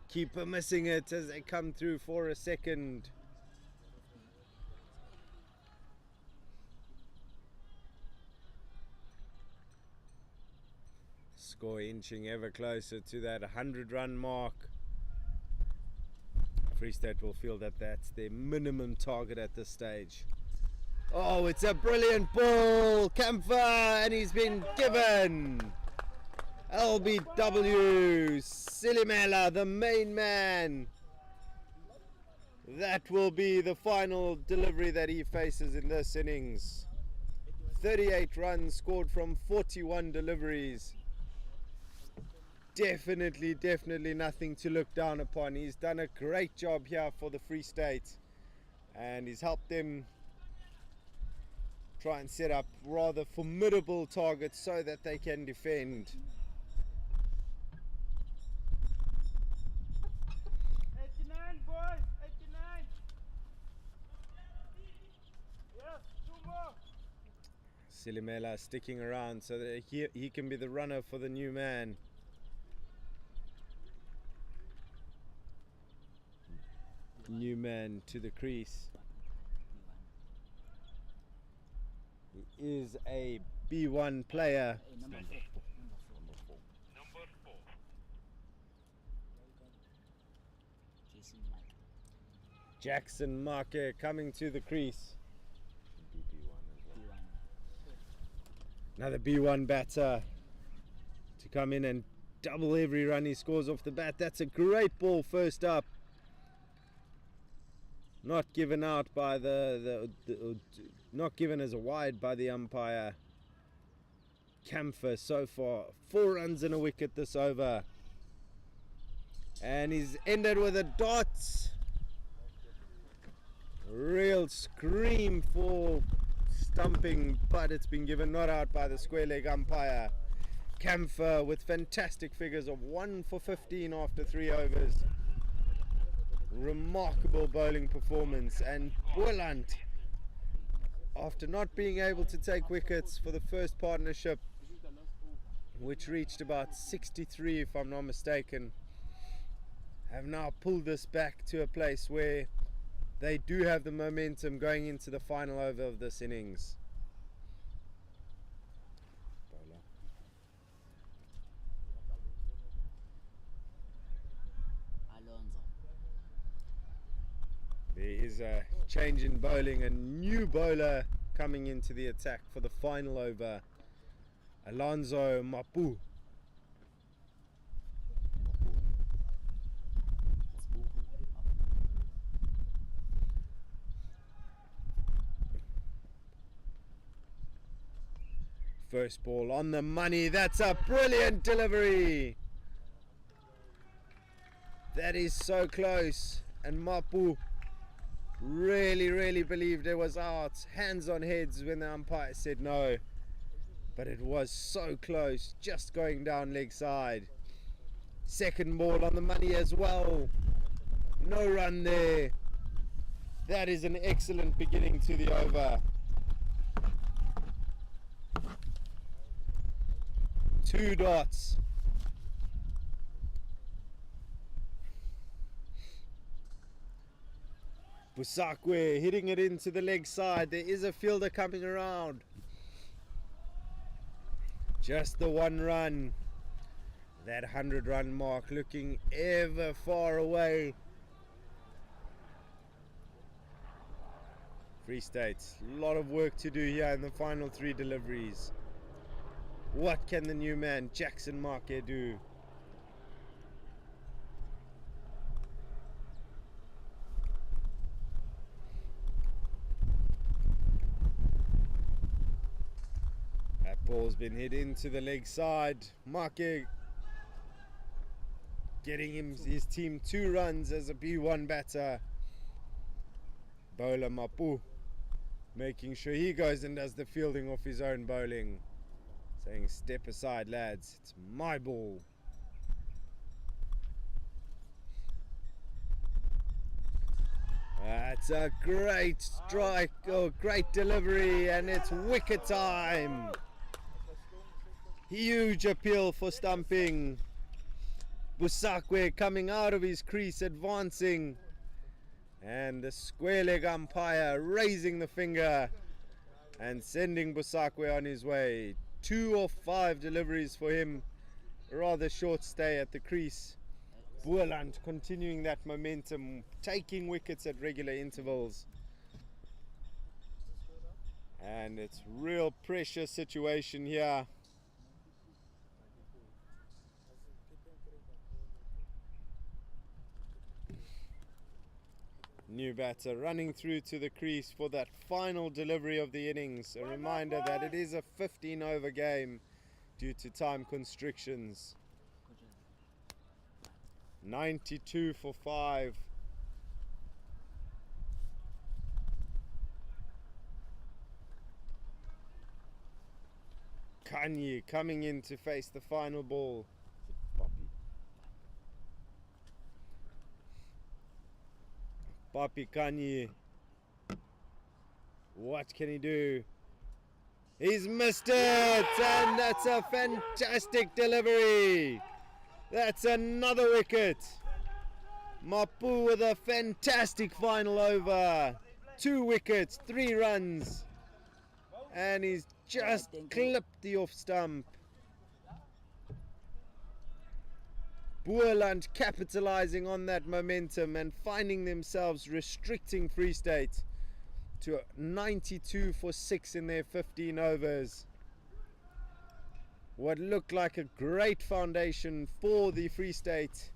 Keeper missing it as they come through for a second. Score inching ever closer to that 100-run mark. Free State will feel that that's their minimum target at this stage. Oh, it's a brilliant ball, Camphor, and he's been given. LBW, Silimela, the main man. That will be the final delivery that he faces in this innings. 38 runs scored from 41 deliveries. Definitely nothing to look down upon. He's done a great job here for the Free State, and he's helped them try and set up rather formidable targets so that they can defend. 89, boys, 89. Yes, 2 more. Silimela sticking around so that he can be the runner for the new man. New man to the crease. He is a B1 player. Number 4. Number 4. Jackson Marker coming to the crease. Another B1 batter to come in and double every run he scores off the bat. That's a great ball first up. Not given out by not given as a wide by the umpire. Camphor so far 4 runs and a wicket this over, and he's ended with a dot. Real scream for stumping, but it's been given not out by the square leg umpire. Camphor with fantastic figures of 1 for 15 after 3 overs. Remarkable bowling performance, and Boland, after not being able to take wickets for the first partnership, which reached about 63 if I'm not mistaken, have now pulled this back to a place where they do have the momentum going into the final over of this innings. There is a change in bowling, a new bowler coming into the attack for the final over. Alonso Mapu. First ball on the money. That's a brilliant delivery. That is so close. And Mapu really believed it was out. Hands on heads when the umpire said no. But it was so close. Just going down leg side. Second ball on the money as well. No run there. That is an excellent beginning to the over. 2 dots. Busakwe hitting it into the leg side. There is a fielder coming around. Just the 1 run. That 100-run mark looking ever far away. Free State, a lot of work to do here in the final 3 deliveries. What can the new man Jackson Marke do? That ball's been hit into the leg side. Marke getting his team 2 runs as a B1 batter. Bowler Mapu making sure he goes and does the fielding off his own bowling. Saying, step aside lads, it's my ball. That's a great strike, great delivery, and it's wicket time. Huge appeal for stumping. Busakwe coming out of his crease, advancing. And the square leg umpire raising the finger and sending Busakwe on his way. 2 of 5 deliveries for him. A rather short stay at the crease. Boland continuing that momentum, taking wickets at regular intervals. And it's real pressure situation here. New batter running through to the crease for that final delivery of the innings. A reminder that it is a 15-over game due to time constrictions. 92 for 5. Kanye coming in to face the final ball. Papi Kanye. What can he do? He's missed it! And that's a fantastic delivery! That's another wicket! Mapu with a fantastic final over. 2 wickets, 3 runs. And he's just clipped the off stump. Boland capitalizing on that momentum and finding themselves restricting Free State to 92 for 6 in their 15 overs. What looked like a great foundation for the Free State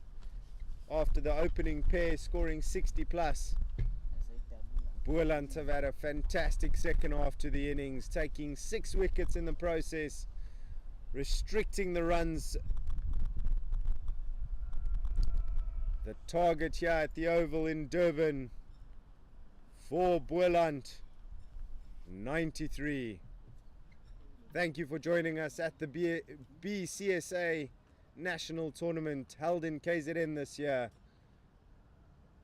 after the opening pair scoring 60 plus. Boland have had a fantastic second half to the innings, taking 6 wickets in the process, restricting the runs. The target here at the Oval in Durban for Boland, 93. Thank you for joining us at the BCSA National Tournament held in KZN this year.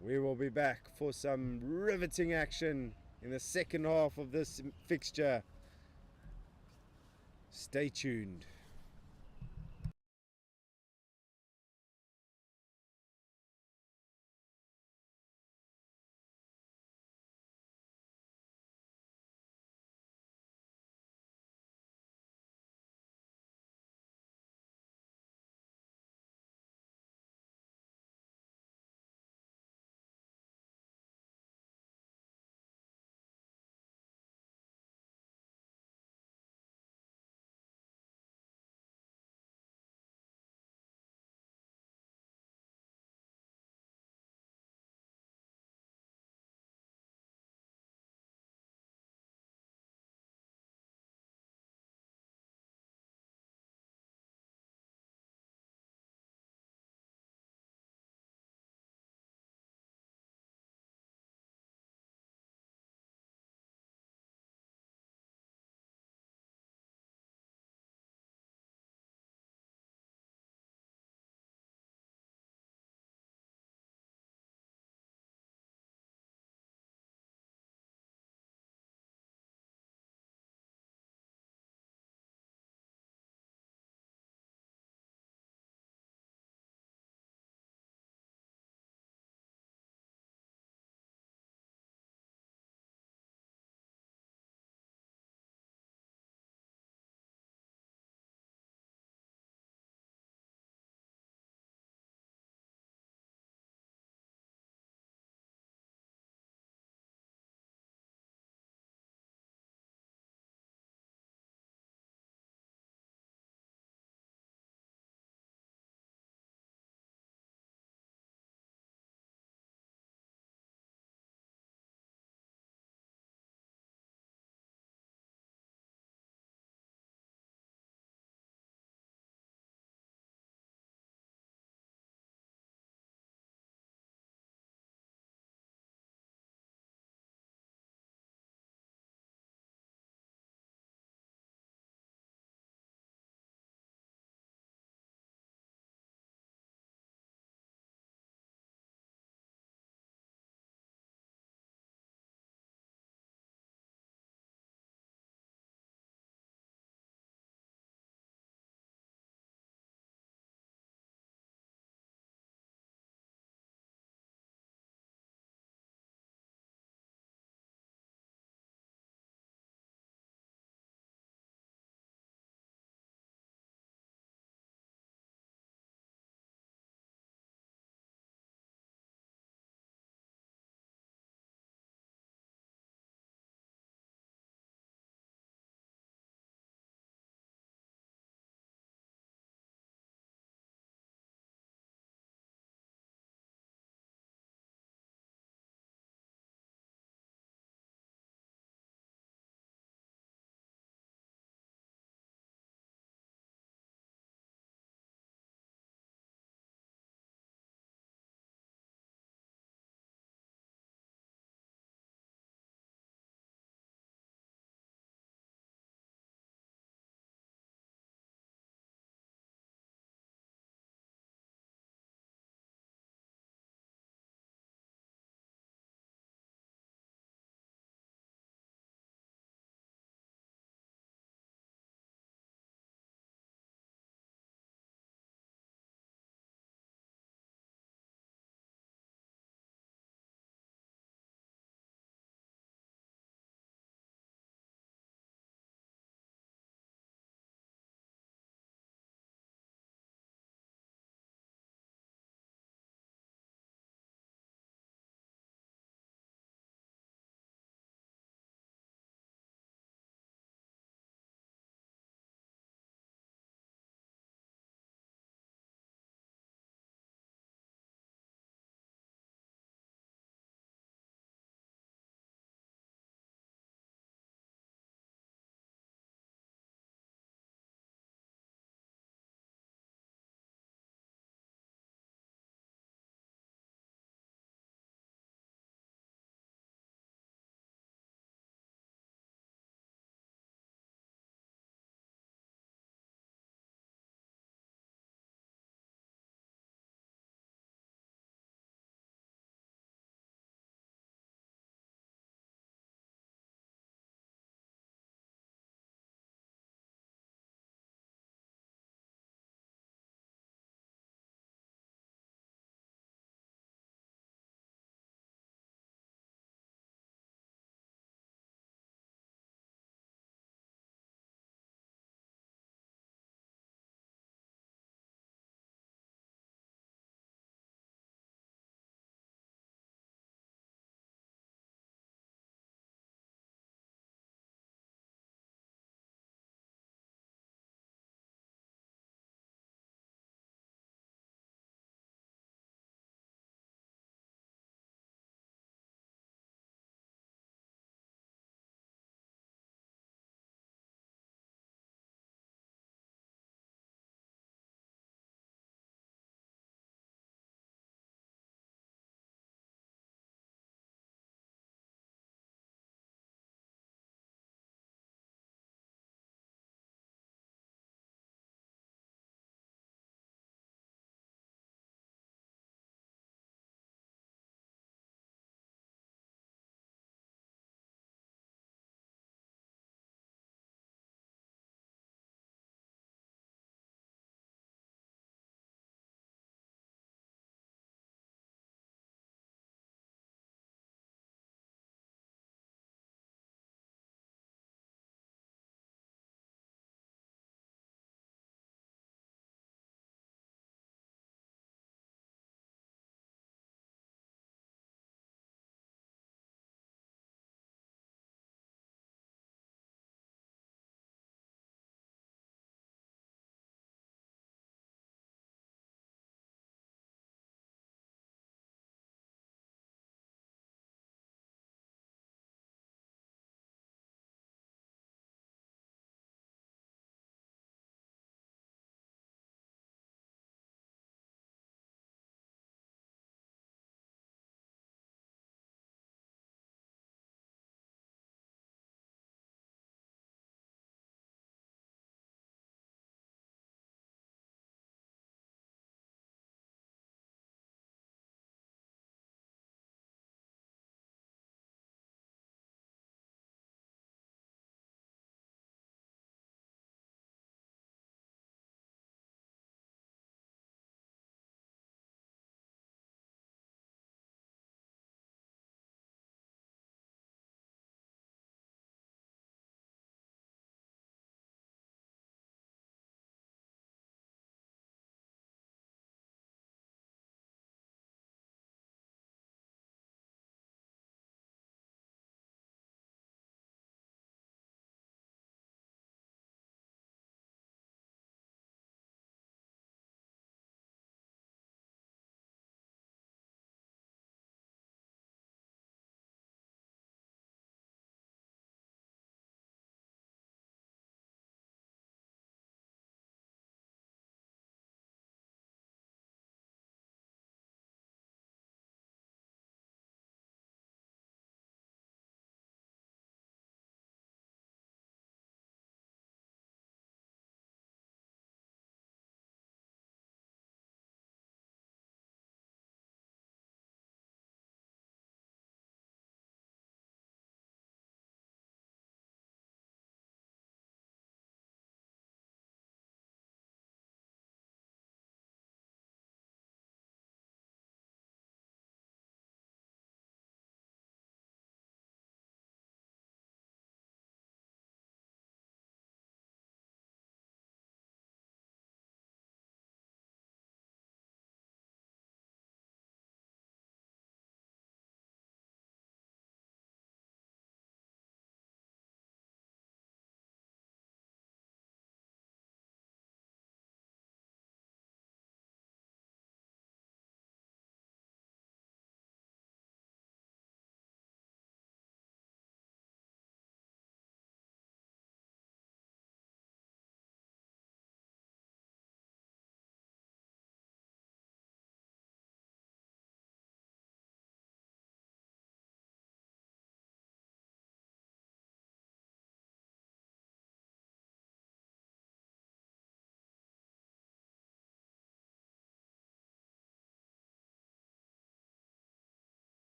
We will be back for some riveting action in the second half of this fixture. Stay tuned.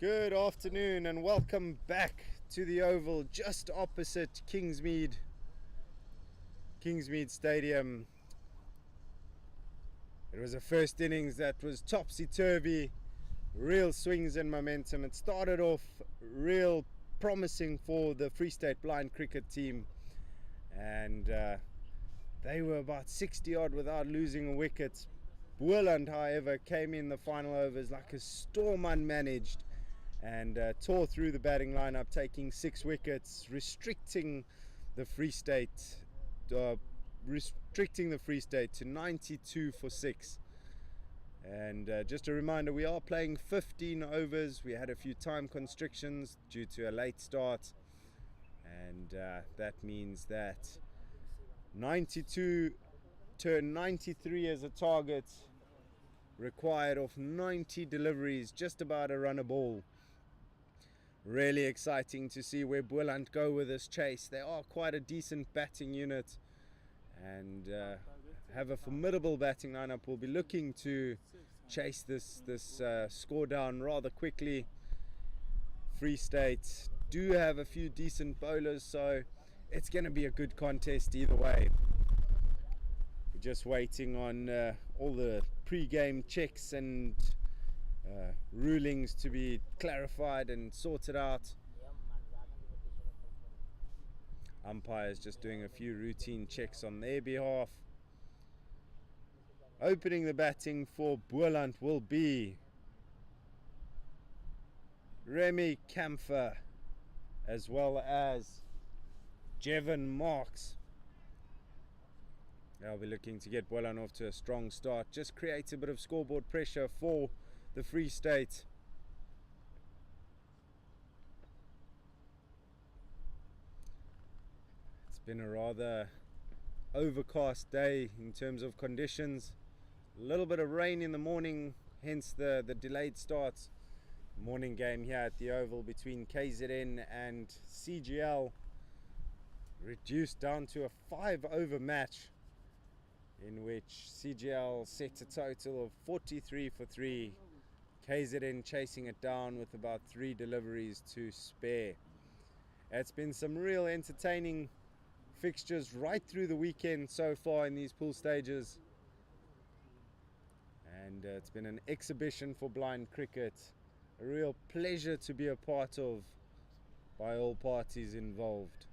Good afternoon and welcome back to the Oval just opposite Kingsmead Stadium. It was a first innings that was topsy-turvy, real swings and momentum. It started off real promising for the Free State blind cricket team, and they were about 60 odd without losing a wicket. Boland, however, came in the final overs like a storm unmanaged and tore through the batting lineup, taking 6 wickets, restricting the Free State to 92 for 6. And just a reminder, we are playing 15 overs. We had a few time constrictions due to a late start, and that means that 92 turned 93 as a target, required of 90 deliveries, just about a run a ball. Really exciting to see where Boland go with this chase. They are quite a decent batting unit and have a formidable batting lineup. We'll be looking to chase this score down rather quickly. Free State do have a few decent bowlers, so it's going to be a good contest either way. We're just waiting on all the pre-game checks and rulings to be clarified and sorted out. Umpires just doing a few routine checks on their behalf. Opening the batting for Boland will be Remy Camphor as well as Jevon Marks. They'll be looking to get Boland off to a strong start. Just creates a bit of scoreboard pressure for the Free State. It's been a rather overcast day in terms of conditions. A little bit of rain in the morning, hence the delayed starts. Morning game here at the Oval between KZN and CGL reduced down to a 5-over match, in which CGL set a total of 43 for 3. KZN chasing it down with about 3 deliveries to spare. It's been some real entertaining fixtures right through the weekend so far in these pool stages, and it's been an exhibition for blind cricket, a real pleasure to be a part of by all parties involved.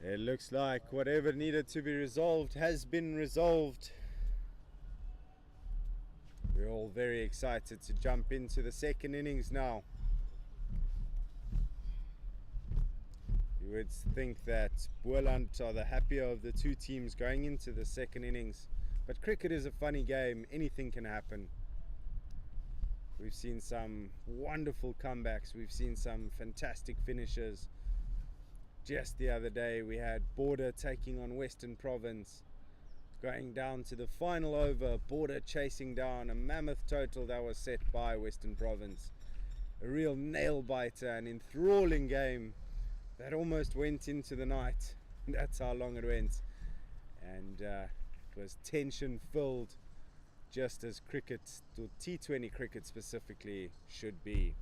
It looks like whatever needed to be resolved has been resolved. We're all very excited to jump into the second innings now. You would think that Boland are the happier of the two teams going into the second innings, but cricket is a funny game, anything can happen. We've seen some wonderful comebacks, we've seen some fantastic finishes. Just the other day we had Border taking on Western Province, going down to the final over, Border chasing down a mammoth total that was set by Western Province. A real nail biter, an enthralling game that almost went into the night. That's how long it went, and it was tension filled, just as cricket, or T20 cricket specifically, should be.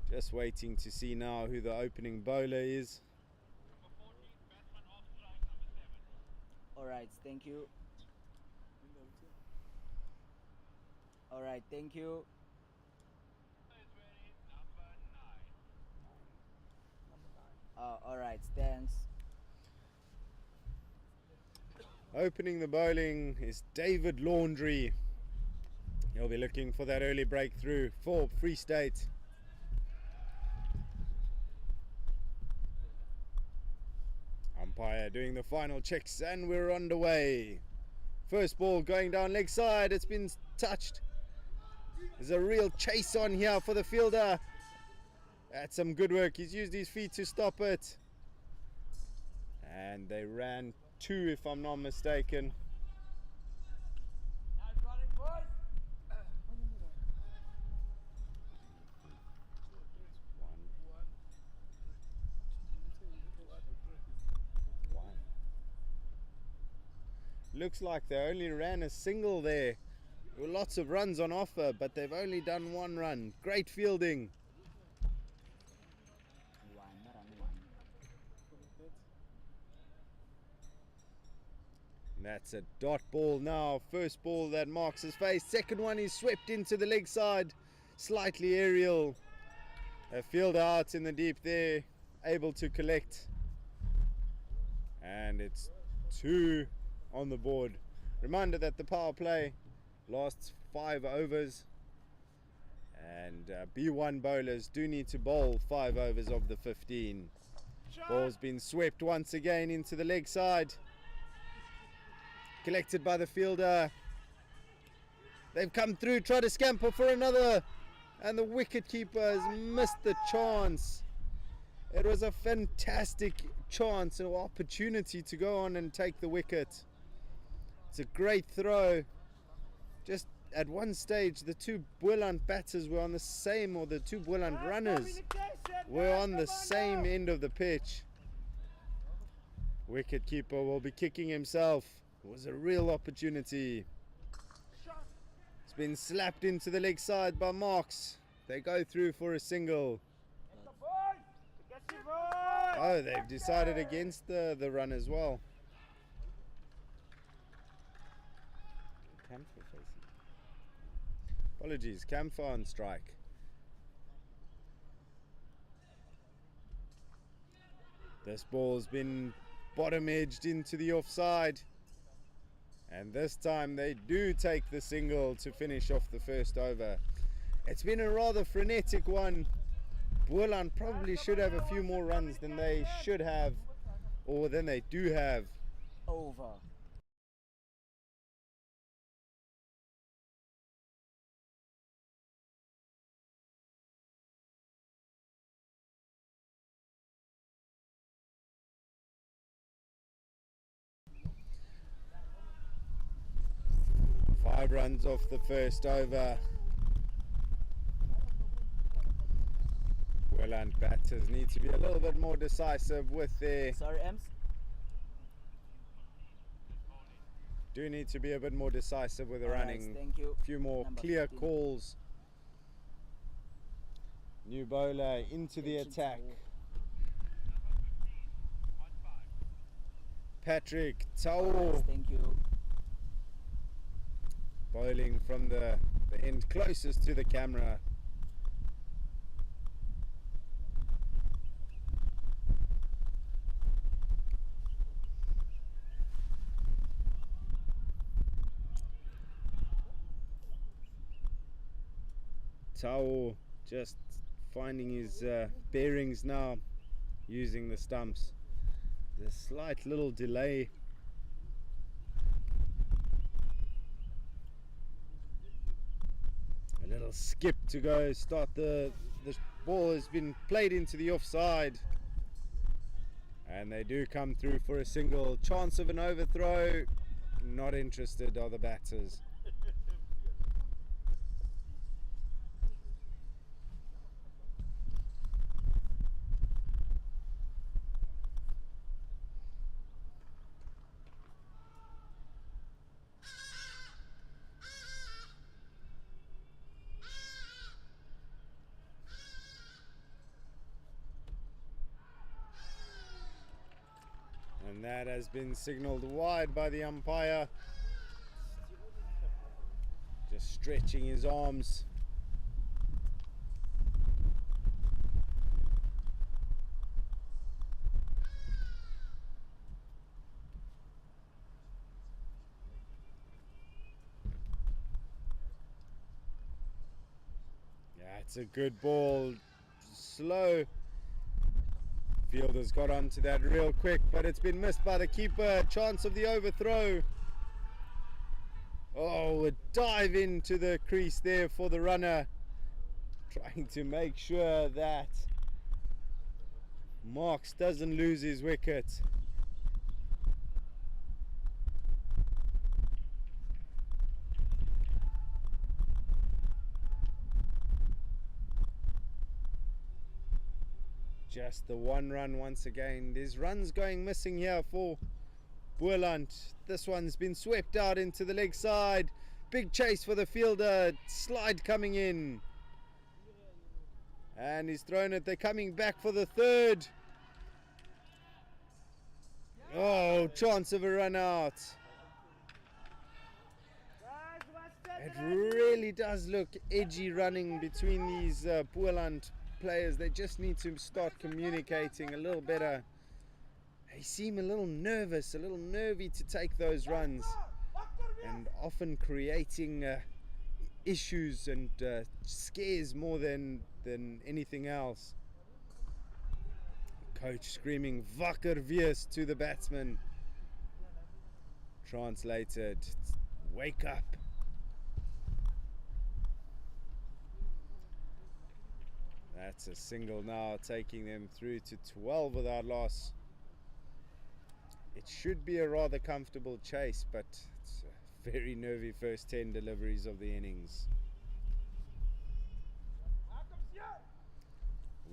Just waiting to see now who the opening bowler is. Alright, thank you. Alright, thank you. Alright, thanks. Opening the bowling is David Laundry. He'll be looking for that early breakthrough for Free State. Umpire doing the final checks and we're underway. First ball going down leg side, it's been touched. There's a real chase on here for the fielder. That's some good work, he's used his feet to stop it. And they ran two, if I'm not mistaken. Looks like they only ran a single there. There were lots of runs on offer, but they've only done one run. Great fielding. And that's a dot ball now. First ball that marks his face. Second one is swept into the leg side. Slightly aerial. A fielder out in the deep there, able to collect. And it's two on the board. Reminder that the power play lasts 5 overs, and B1 bowlers do need to bowl 5 overs of the 15. Ball's been swept once again into the leg side, collected by the fielder. They've come through, try to scamper for another, and the wicket keeper has missed the chance. It was a fantastic chance, an opportunity to go on and take the wicket. It's a great throw. Just at one stage the two Boland batters were on the same, or the two Boland runners were on the same end of the pitch. Wicket keeper will be kicking himself. It was a real opportunity. It's been slapped into the leg side by Marks. They go through for a single. Oh, they've decided against the run as well. Apologies, Camphor on strike. This ball's been bottom edged into the offside, and this time they do take the single to finish off the first over. It's been a rather frenetic one. Boland probably should have a few more runs than they should have, or than they do have. Over. Five runs off the first over. Boland batters need to be a little bit more decisive with their... Sorry, Ems. Do need to be a bit more decisive with the Alright, running. thank you. A few more Number clear 15. calls. New bowler into the attack. Patrick Tau. Alright, thank you. Bowling from the end closest to the camera. Tao just finding his bearings now, using the stumps. There's a slight little delay. A little skip to go start the ball has been played into the offside. And they do come through for a single. Chance of an overthrow. Not interested are the batters. And that has been signalled wide by the umpire. Just stretching his arms. Yeah, it's a good ball. Slow. Fielders got onto that real quick, but it's been missed by the keeper. Chance of the overthrow. Oh, a dive into the crease there for the runner. Trying to make sure that Marks doesn't lose his wicket. Just the one run once again. There's runs going missing here for Boland. This one's been swept out into the leg side. Big chase for the fielder. Slide coming in. And he's thrown it. They're coming back for the third. Oh, chance of a run out. It really does look edgy running between these Boland players. They just need to start communicating a little better. They seem a little nervous, a little nervy to take those runs, and often creating issues and scares more than anything else. Coach screaming "Wakker wees" to the batsman. Translated, wake up. That's a single now, taking them through to 12 without loss. It should be a rather comfortable chase, but it's a very nervy first 10 deliveries of the innings.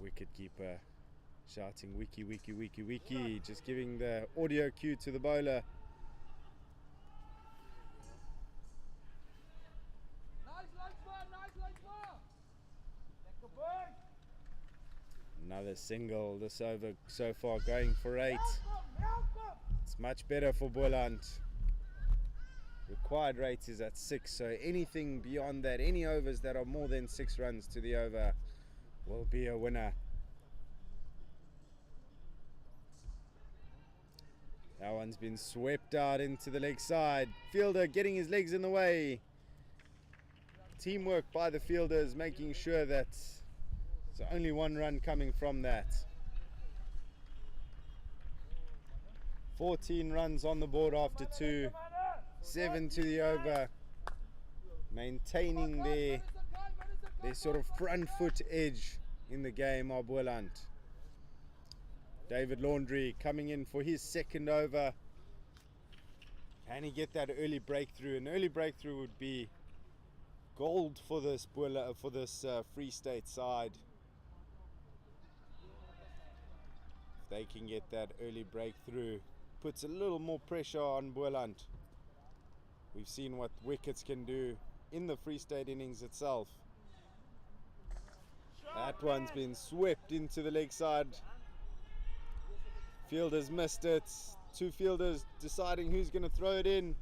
Wicketkeeper shouting "wiki, wiki, wiki, wiki," just giving the audio cue to the bowler. Another single this over so far, going for 8. It's much better for Boland. Required rate is at 6, so anything beyond that, any overs that are more than 6 runs to the over, will be a winner. That one's been swept out into the leg side. Fielder getting his legs in the way. Teamwork by the fielders, making sure that there's only 1 run coming from that. 14 runs on the board after 2. 7 to the over. Maintaining their sort of front foot edge in the game are Boland. David Laundry coming in for his second over. Can he get that early breakthrough? An early breakthrough would be gold for this Free State side. If they can get that early breakthrough, puts a little more pressure on Boland. We've seen what wickets can do in the Free State innings itself. That one's been swept into the leg side. Fielders missed it. 2 fielders deciding who's going to throw it in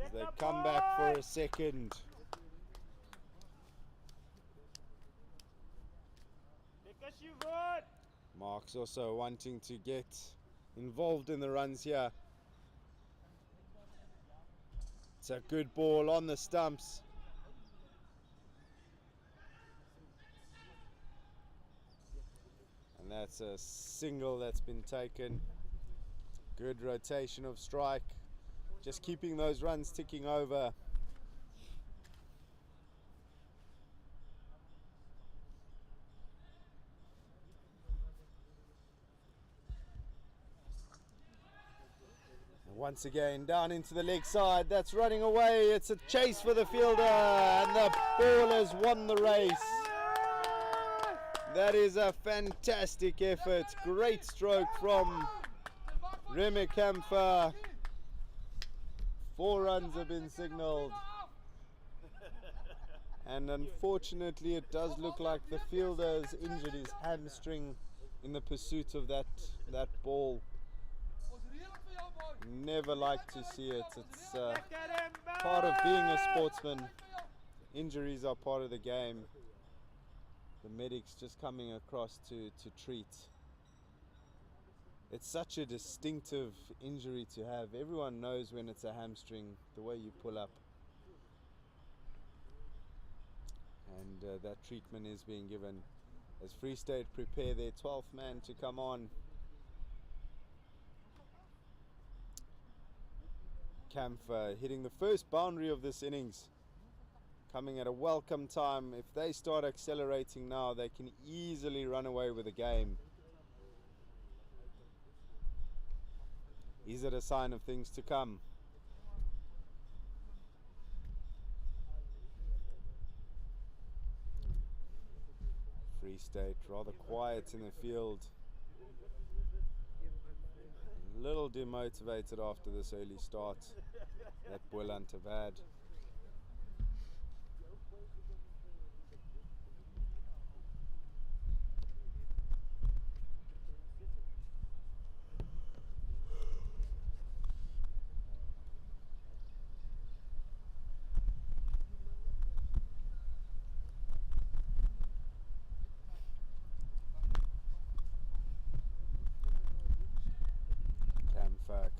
as they come back for a second. Mark's also wanting to get involved in the runs here. It's a good ball on the stumps. That's a single that's been taken. Good rotation of strike. Just keeping those runs ticking over. Once again, down into the leg side. That's running away. It's a chase for the fielder, and the ball has won the race. That is a fantastic effort. Great stroke from Remy Kamfer. 4 runs have been signalled. And unfortunately, it does look like the fielder has injured his hamstring in the pursuit of that ball. Never like to see it. It's part of being a sportsman. Injuries are part of the game. The medics just coming across to treat. It's such a distinctive injury to have. Everyone knows when it's a hamstring, the way you pull up. And that treatment is being given as Free State prepare their 12th man to come on. Kamfer hitting the first boundary of this innings, coming at a welcome time. If they start accelerating now, they can easily run away with the game. Is it a sign of things to come? Free State rather quiet in the field. A little demotivated after this early start that Boland have had.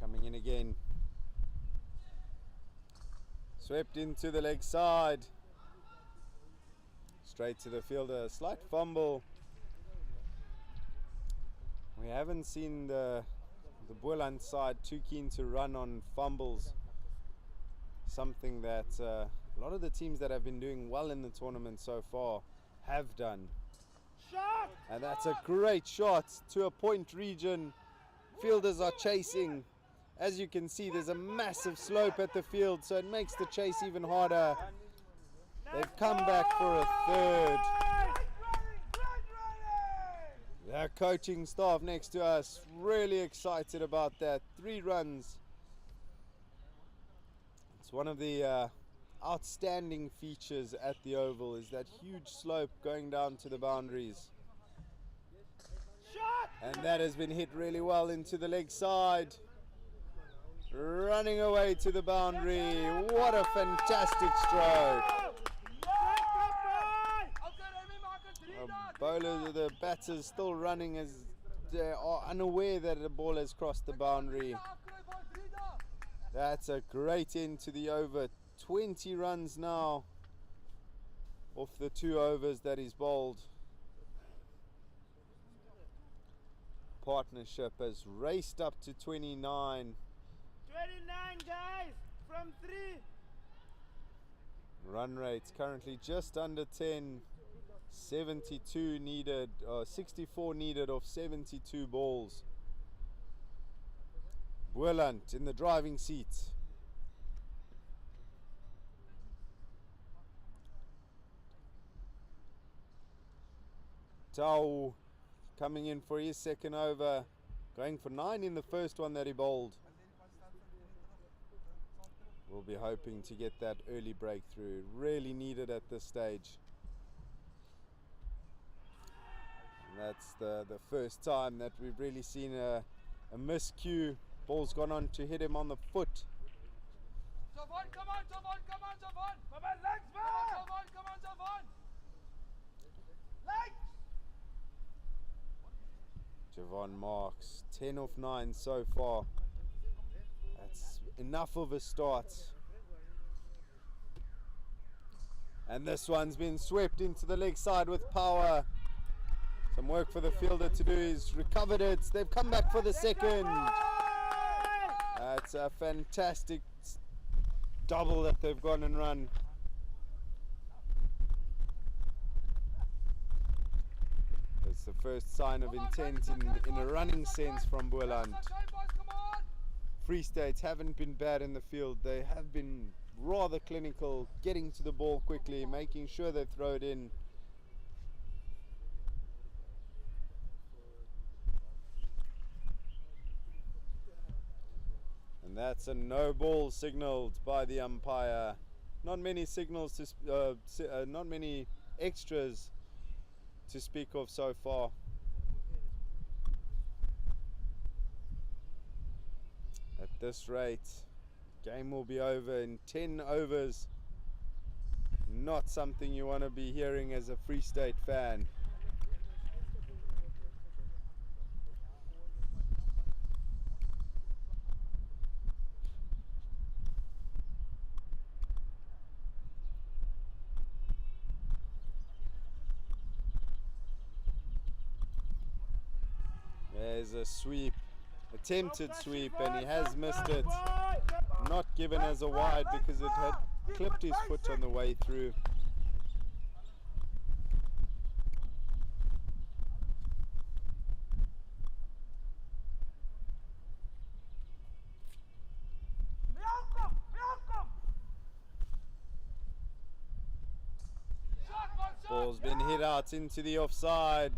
Coming in again. Swept into the leg side. Straight to the fielder. Slight fumble. We haven't seen the Boland side too keen to run on fumbles. Something that a lot of the teams that have been doing well in the tournament so far have done. Shot! And that's a great shot to a point region. Fielders are chasing. As you can see, there's a massive slope at the field, so it makes the chase even harder. They've come back for a third. The coaching staff next to us really excited about that. 3 runs. It's one of the outstanding features at the Oval is that huge slope going down to the boundaries. And that has been hit really well into the leg side. Running away to the boundary. What a fantastic stroke. Bowlers, the batters still running as they are unaware that the ball has crossed the boundary. That's a great end to the over. 20 runs now off the 2 overs that is bowled. Partnership has raced up to 29. 29 guys from 3. Run rates currently just under 10. 72 needed, 64 needed of 72 balls. Boland in the driving seat. Tau coming in for his second over, going for 9 in the first one that he bowled. We'll be hoping to get that early breakthrough, really needed at this stage. And that's the first time that we've really seen a miscue. Ball's gone on to hit him on the foot. Javon, come on, Javon, come on, Javon! Come on, legs back! Javon, come on, Javon! Legs! Javon marks 10 of 9 so far. That's enough of a start. And this one's been swept into the leg side with power. Some work for the fielder to do. He's recovered it. They've come back for the second. That's a fantastic double that they've gone and run. It's the first sign of intent in a running sense from Boland. Free States haven't been bad in the field. They have been rather clinical, getting to the ball quickly, making sure they throw it in. And that's a no ball signaled by the umpire. Not many signals to not many extras to speak of so far. At this rate, game will be over in 10 overs. Not something you want to be hearing as a Free State fan. There's a sweep, attempted sweep, and he has missed it. Not given as a wide because it had clipped his foot on the way through. Ball's been hit out into the offside.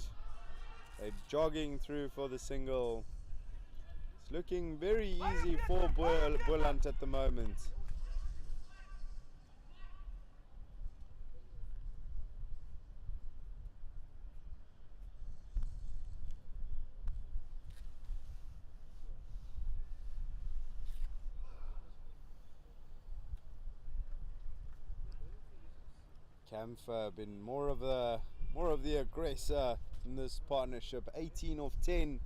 They're jogging through for the single. It's looking very easy for Boland at the moment. Camphor been more of the aggressor in this partnership. 18 of 10,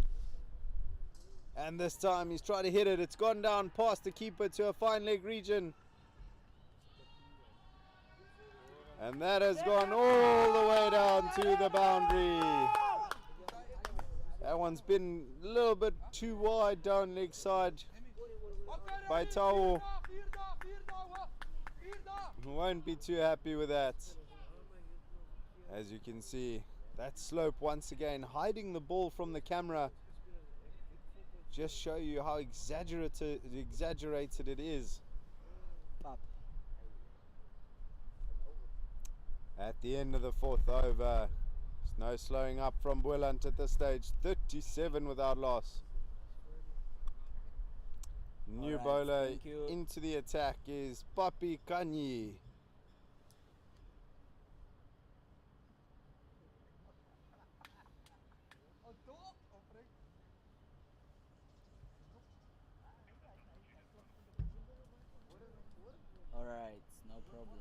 and this time he's tried to hit it. It's gone down past the keeper to a fine leg region, and that has gone all the way down to the boundary. That one's been a little bit too wide down leg side by Tao. Won't be too happy with that. As you can see, that slope once again hiding the ball from the camera. Just show you how exaggerated it is. At the end of the fourth over, there's no slowing up from Boland at this stage. 37 without loss. New bowler into the attack is Papi Kanyi. Alright, no problem.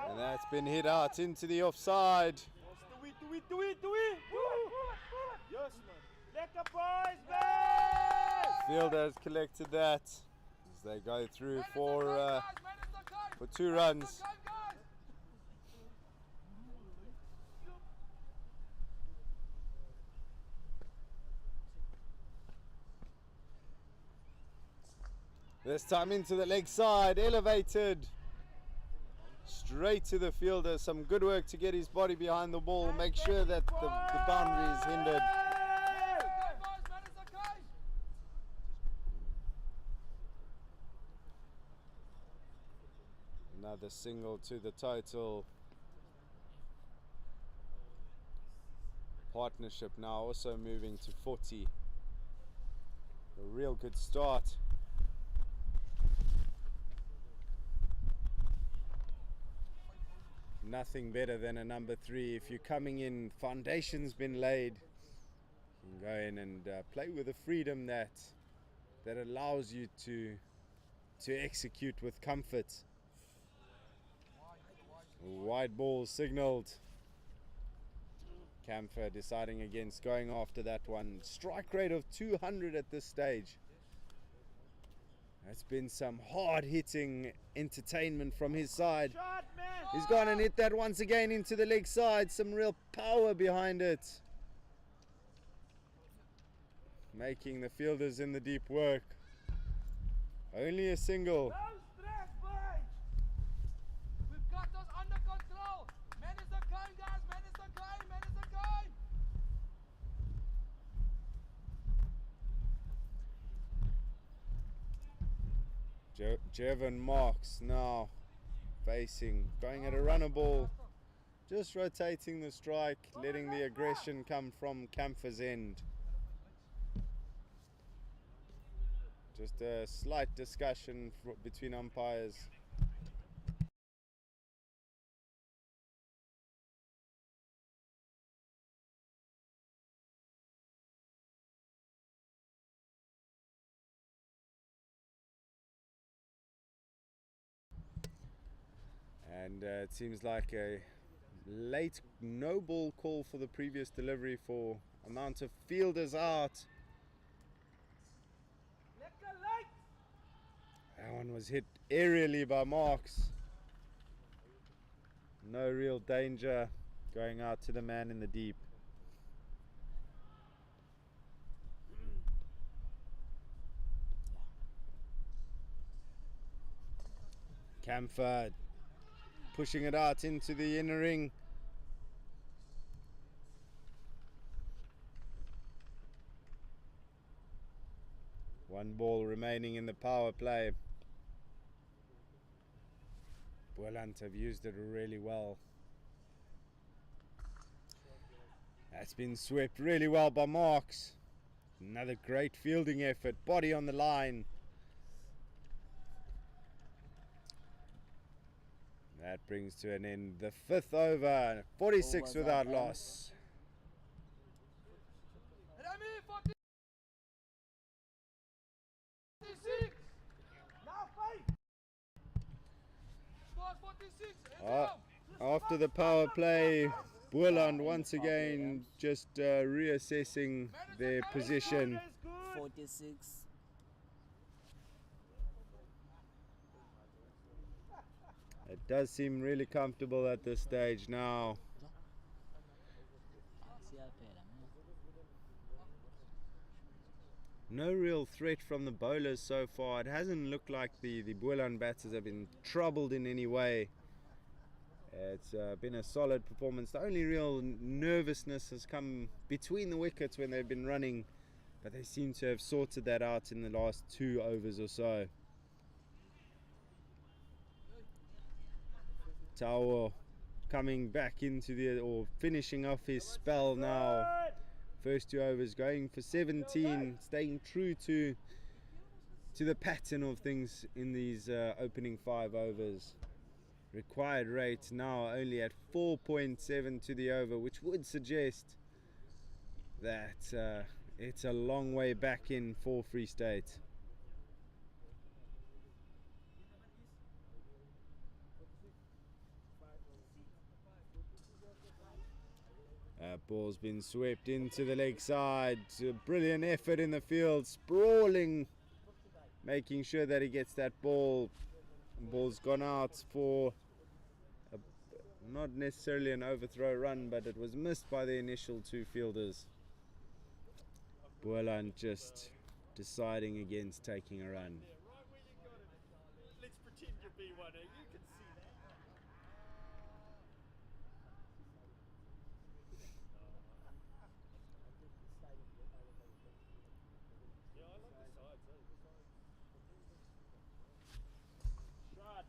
And that's been hit out into the offside. Do it. Yes, man. Lekker boys, guys! Fielder has collected that as they go through for 2 runs. This time into the leg side, elevated straight to the fielder. Some good work to get his body behind the ball, make sure that the boundary is hindered. Another single to the total. Partnership now also moving to 40. A real good start. Nothing better than a number 3. If you're coming in, foundation's been laid, you can go in and play with the freedom that allows you to execute with comfort. Wide ball signaled. Camphor deciding against going after that one. Strike rate of 200 at this stage. That's been some hard hitting entertainment from his side. Shot, man. He's gone and hit that once again into the leg side. Some real power behind it. Making the fielders in the deep work. Only a single. No stress, boys. We've got those under control. Manage the game, guys. Manage the game. Manage the game. Jevon Marks now facing, going at a runner ball, just rotating the strike, letting the aggression come from Camphor's end. Just a slight discussion between umpires. And it seems like a late no ball call for the previous delivery for amount of fielders out. That one was hit aerially by Marks. No real danger going out to the man in the deep. Camphor pushing it out into the inner ring. One ball remaining in the power play. Boland have used it really well. That's been swept really well by Marks. Another great fielding effort, body on the line. That brings to an end the 5th over, 46 without loss. Remy, 46. Now fight. Scores 46. After the power play, Boland once again just reassessing their position. 46. It does seem really comfortable at this stage now. No real threat from the bowlers so far. It hasn't looked like the Boland batters have been troubled in any way. It's been a solid performance. The only real nervousness has come between the wickets when they've been running, but they seem to have sorted that out in the last 2 overs or so. Tauo coming back into or finishing off his spell now. First 2 overs going for 17, staying true to the pattern of things in these opening 5 overs. Required rate now only at 4.7 to the over, which would suggest that it's a long way back in for Free State. Ball's been swept into the leg side. A brilliant effort in the field, sprawling, making sure that he gets that ball. Ball's gone out for not necessarily an overthrow run, but it was missed by the initial 2 fielders. Boland just deciding against taking a run. Let's pretend you're B1, you can see that. Yeah, I like the sides, Shot.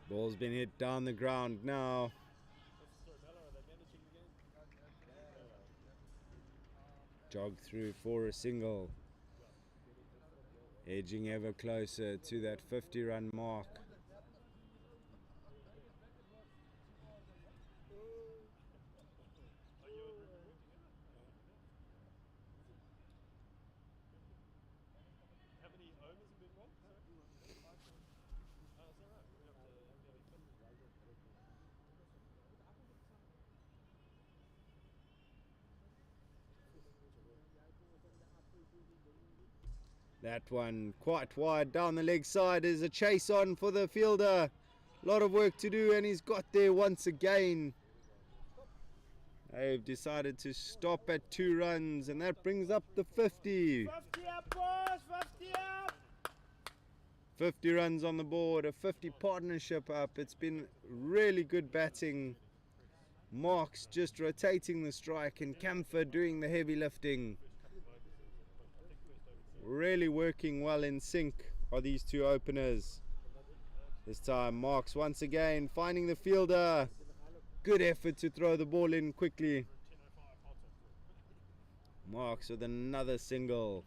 Ball's been hit down the ground now. Jog through for a single. Edging ever closer to that 50-run mark. How many overs have been won? That one quite wide down the leg side. Is a chase on for the fielder. A lot of work to do, and he's got there once again. They've decided to stop at 2 runs, and that brings up the 50. 50 up, boys, 50 up. 50 runs on the board, a 50 partnership up. It's been really good batting. Marks just rotating the strike, and Camphor doing the heavy lifting. Really working well in sync are these two openers. This time Marks once again finding the fielder. Good effort to throw the ball in quickly. Marks with another single.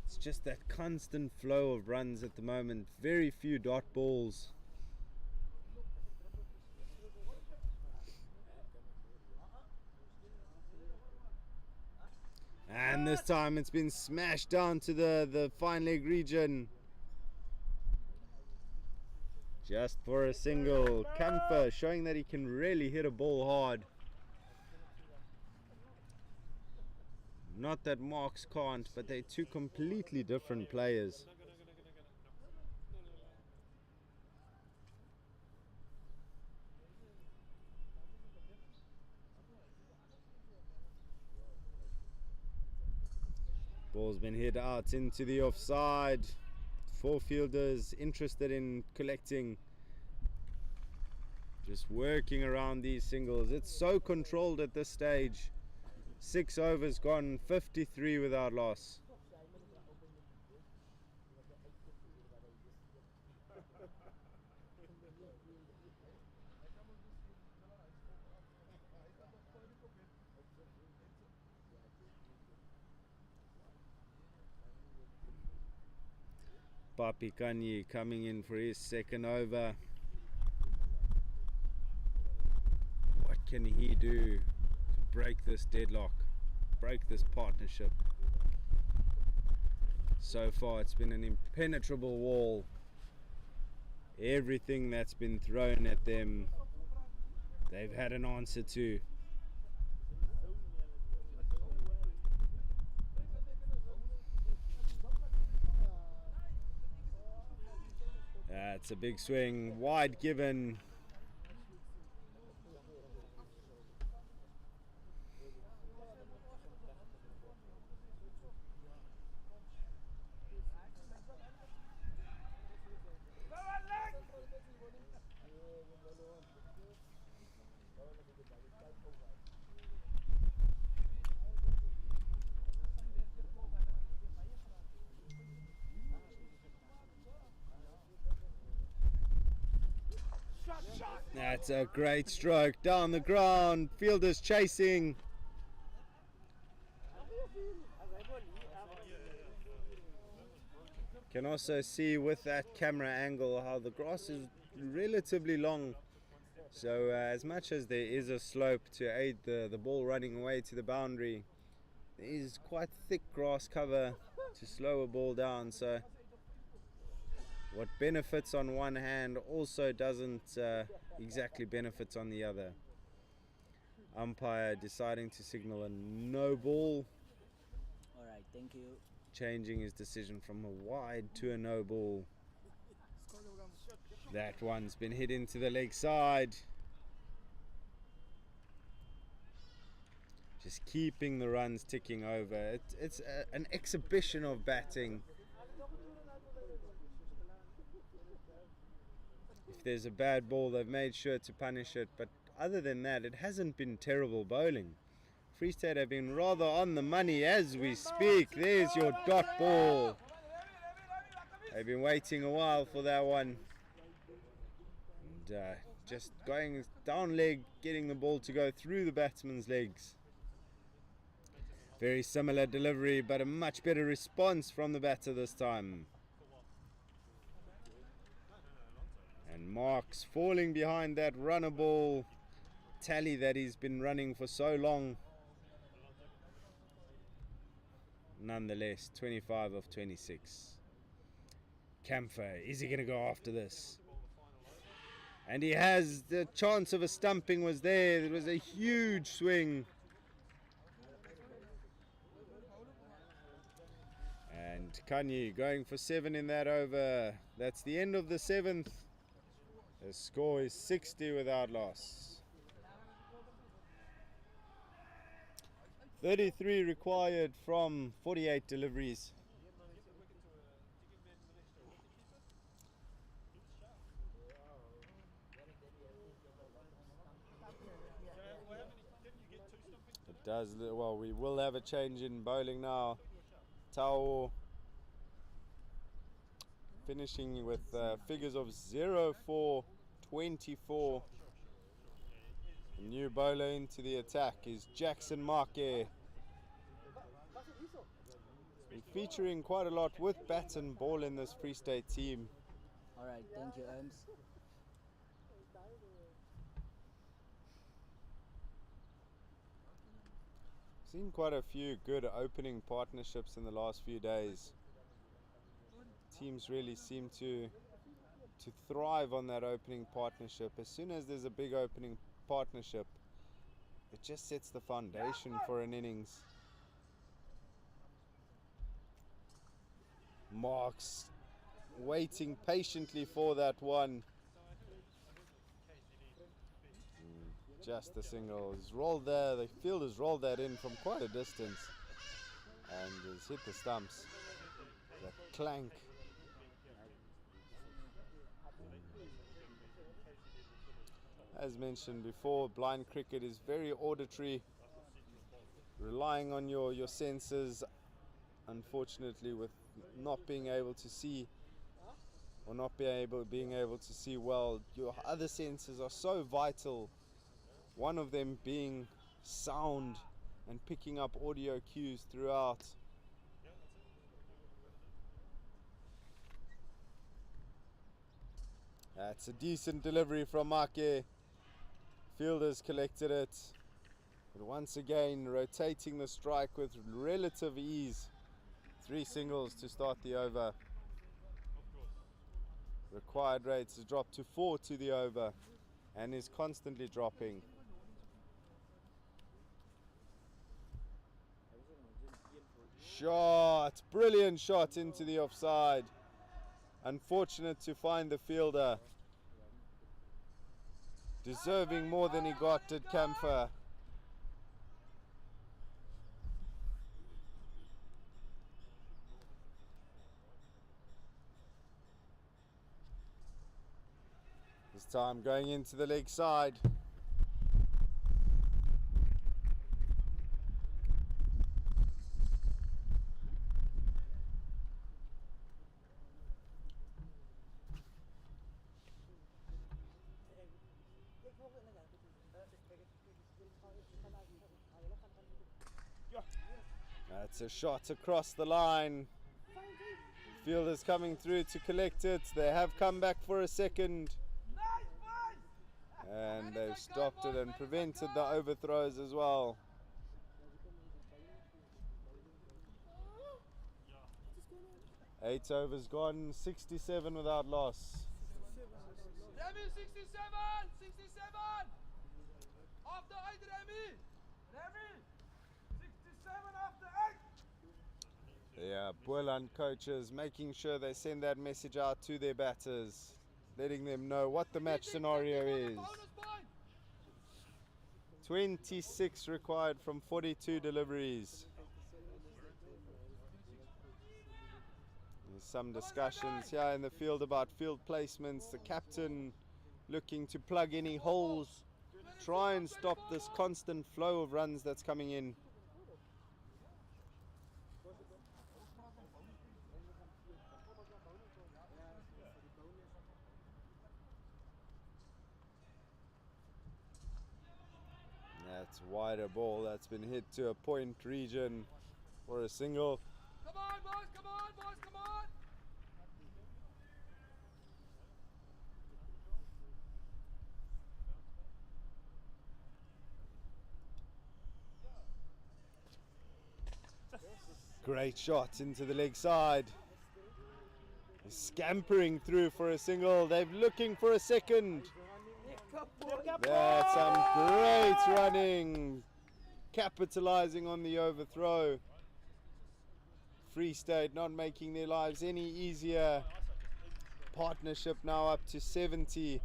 It's just that constant flow of runs at the moment. Very few dot balls. And this time it's been smashed down to the fine leg region. Just for a single. Camphor showing that he can really hit a ball hard. Not that Marks can't, but they're two completely different players. Ball's been hit out into the offside. 4 fielders interested in collecting. Just working around these singles. It's so controlled at this stage. 6 overs gone, 53 without loss. Papi Kanye coming in for his second over. What can he do to break this deadlock, break this partnership? So far it's been an impenetrable wall. Everything that's been thrown at them, they've had an answer to. That's a big swing, wide given. That's a great stroke down the ground. Fielders chasing. Can also see with that camera angle how the grass is relatively long. So as much as there is a slope to aid the ball running away to the boundary, there is quite thick grass cover to slow a ball down. So what benefits on one hand also doesn't exactly benefit on the other. Umpire deciding to signal a no ball. All right, thank you. Changing his decision from a wide to a no ball. That one's been hit into the leg side. Just keeping the runs ticking over. It's an exhibition of batting. If there's a bad ball, they've made sure to punish it, but other than that, it hasn't been terrible bowling. Free State have been rather on the money as we speak. There's your dot ball. They've been waiting a while for that one. And just going down leg, getting the ball to go through the batsman's legs. Very similar delivery, but a much better response from the batter this time. And Marks falling behind that runner ball tally that he's been running for so long. Nonetheless, 25 of 26. Camphor, is he going to go after this? And he has. The chance of a stumping was there. It was a huge swing. Kanyi going for 7 in that over. That's the end of the 7th. The score is 60 without loss. 33 required from 48 deliveries. It does, well, we will have a change in bowling now. Tao finishing with figures of 0-4-24. The new bowler into the attack is Jackson Marke. Been featuring quite a lot with bat and ball in this Free State team. All right, thank you, Ems. Seen quite a few good opening partnerships in the last few days. Teams really seem to thrive on that opening partnership. As soon as there's a big opening partnership, it just sets the foundation for an innings. Marks waiting patiently for that one. Just a single. He's rolled there. The fielder's rolled that in from quite a distance and has hit the stumps. That clank. As mentioned before, blind cricket is very auditory, relying on your senses. Unfortunately, with not being able to see or not being able to see well, your other senses are so vital. One of them being sound and picking up audio cues throughout. That's a decent delivery from Make. Fielders collected it. But once again, rotating the strike with relative ease. 3 singles to start the over. Required rates has dropped to 4 to the over and is constantly dropping. Shot, brilliant shot into the offside. Unfortunate to find the fielder. Deserving more than he got at Camphor. This time going into the leg side. That's a shot across the line. Fielders coming through to collect it. They have come back for a second. And they've stopped it and prevented the overthrows as well. Eight overs gone, 67 without loss. Remy, 67! 67! After 8, Remy! Remy! 67 after 8! Yeah, Boland coaches making sure they send that message out to their batters, letting them know what the match scenario is. 26 required from 42 deliveries. There's some discussions here in the field about field placements. The captain looking to plug any holes, try and stop this constant flow of runs that's coming in. That's wider ball that's been hit to a point region for a single. Come on, boys, come on, boys, come on! Great shot into the leg side. Scampering through for a single. They're looking for a second. That's some great running. Capitalizing on the overthrow. Free State not making their lives any easier. Partnership now up to 70.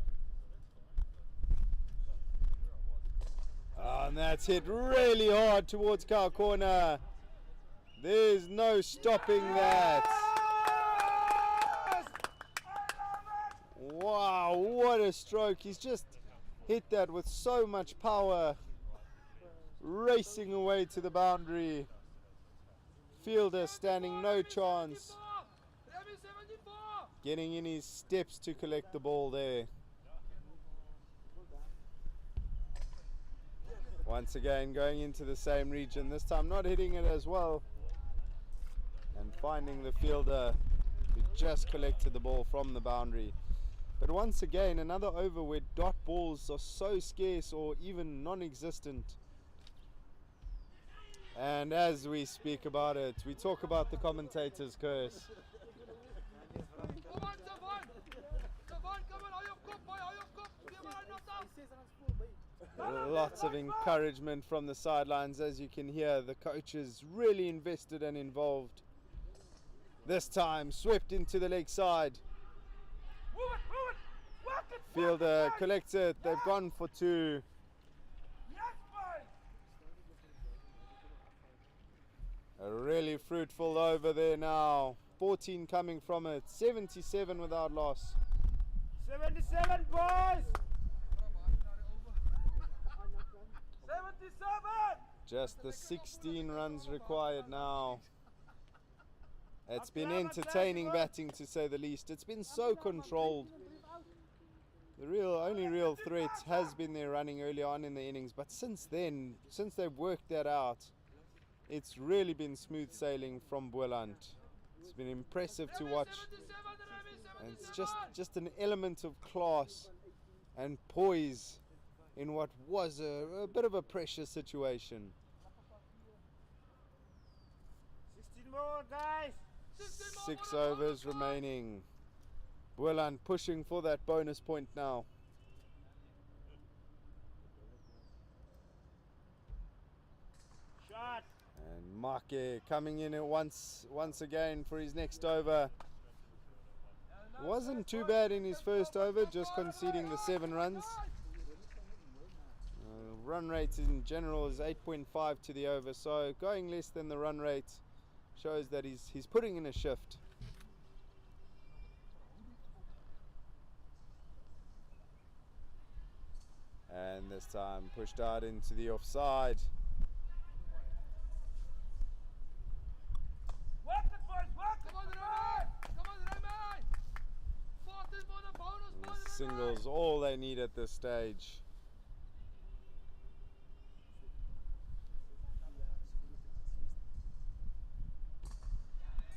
And that's hit really hard towards Cow Corner. There's no stopping that. Wow, what a stroke. He's just hit that with so much power. Racing away to the boundary. Fielder standing no chance. Getting in his steps to collect the ball there. Once again going into the same region, this time not hitting it as well. And finding the fielder who just collected the ball from the boundary. But once again, another over where dot balls are so scarce or even non-existent. And as we speak about it, we talk about the commentator's curse. Lots of encouragement from the sidelines. As you can hear, the coaches really invested and involved. This time swept into the leg side. Fielder collects it. They've gone for two. A really fruitful over there now. 14 coming from it. 77 without loss. 77 boys! 77! Just the 16 runs required now. It's been entertaining batting, to say the least. It's been so controlled. The only real threat has been their running early on in the innings, but since then, since they've worked that out, it's really been smooth sailing from Boland. It's been impressive to watch, and it's just an element of class and poise in what was a bit of a pressure situation. 16 more guys! 6 overs remaining. Boland pushing for that bonus point now. Shot! And Make coming in at once again for his next over. Wasn't too bad in his first over, just conceding the 7 runs. Run rate in general is 8.5 to the over, so going less than the run rate shows that he's putting in a shift. And this time pushed out into the offside. Work it, boys, work it! Come on, Raymond! Come on, Raymond! 14 for the bonus, Singles all they need at this stage.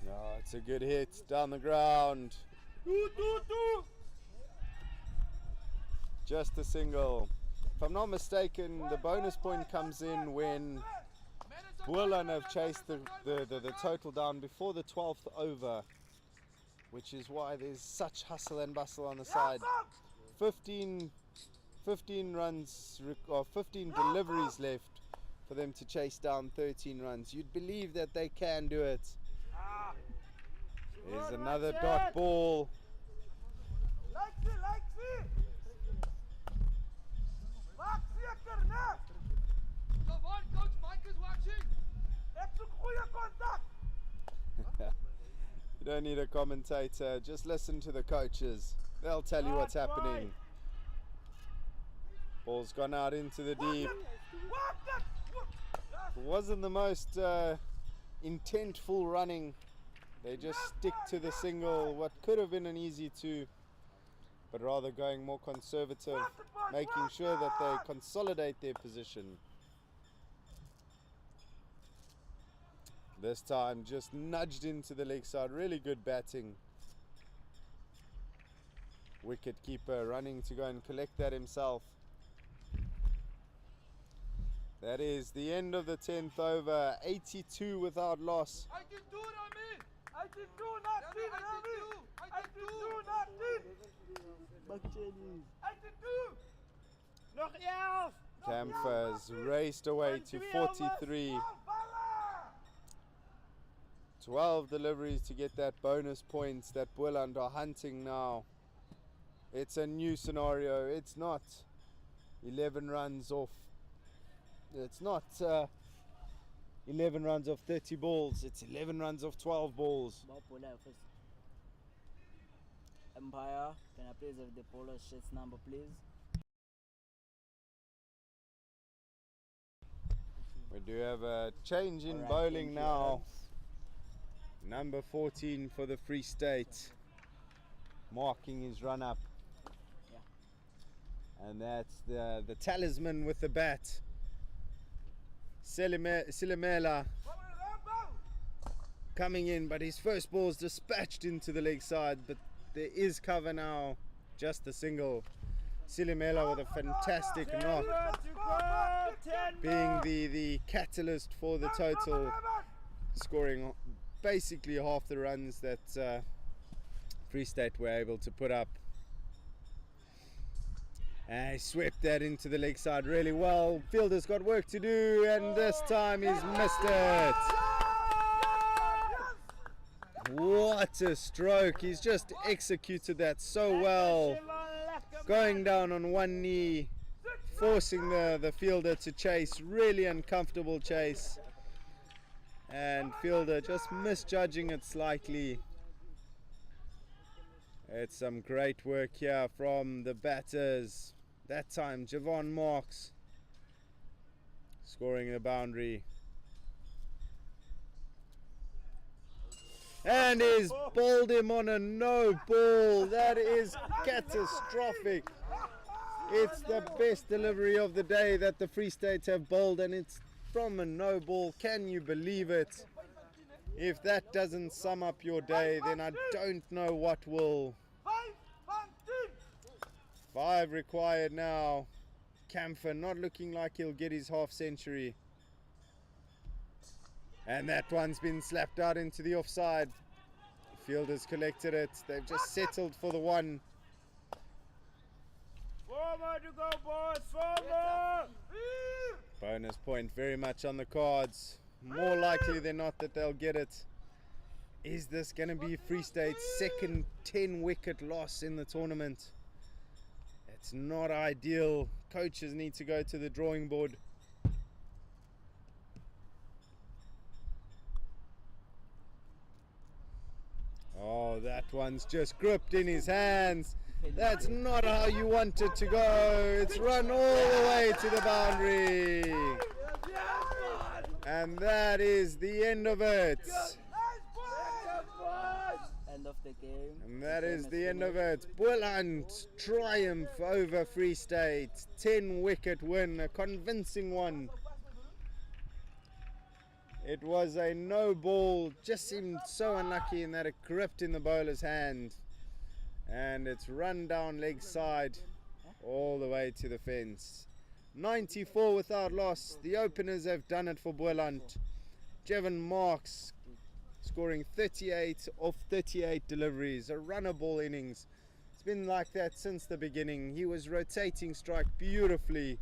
No, it's a good hit down the ground. Just a single. If I'm not mistaken, the bonus point comes in when Boland have chased the total down before the 12th over, which is why there's such hustle and bustle on the side. 15 runs or 15 deliveries left for them to chase down 13 runs. You'd believe that they can do it. There's another dot ball. Coach Mike is watching. You don't need a commentator, just listen to the coaches. They'll tell you what's happening. Ball's gone out into the deep. It wasn't the most intentful running. They just stick to the single, what could have been an easy 2, but rather going more conservative, making sure that they consolidate their position. This time just nudged into the leg side. Really good batting. Wicket keeper running to go and collect that himself. That is the end of the 10th over. 82 without loss. I can do it, Rami. I can do nothing, Rami. I can do nothing. I can do. Nog 11. Campers raced away to 43. 12 deliveries to get that bonus points that Boland are hunting now. It's a new scenario. It's not 11 runs off. It's not 11 runs off 30 balls. It's 11 runs off 12 balls. Empire, can I please have the polo shirts number, please? We do have a change in Alright, bowling thank you, now. Ems. Number 14 for the Free State, marking his run up. Yeah. And that's the talisman with the bat, Silimela, coming in, but his first ball's dispatched into the leg side, but there is cover now, just a single. Silimela with a fantastic knock, being the catalyst for the total, scoring basically half the runs that Free State were able to put up. And he swept that into the leg side really well. Fielder's got work to do, and this time he's missed it. What a stroke. He's just executed that so well. Going down on one knee, forcing the fielder to chase. Really uncomfortable chase. And fielder just misjudging it slightly. It's some great work here from the batters. That time Javon Marks scoring the boundary. And he's bowled him on a no ball. That is catastrophic. It's the best delivery of the day that the Free State have bowled, and it's from a no ball. Can you believe it? If that doesn't sum up your day, then I don't know what will. 5 required now. Camphor not looking like he'll get his half century. And that one's been slapped out into the offside. Fielders collected it. They've just settled for the one. 4 more to go, boys. 4 more. Bonus point very much on the cards. More likely than not that they'll get it. Is this going to be Free State's second 10-wicket loss in the tournament? It's not ideal. Coaches need to go to the drawing board. Oh, that one's just gripped in his hands. That's not how you want it to go. It's run all the way to the boundary. And that is the end of it. End of the game. And that is the end of it. Boland triumph over Free State. 10-wicket win, a convincing one. It was a no ball, just seemed so unlucky in that it gripped in the bowler's hand. And it's run down leg side all the way to the fence. 94 without loss. The openers have done it for Boland. Javon Marks scoring 38 off 38 deliveries. A runner ball innings. It's been like that since the beginning. He was rotating strike beautifully.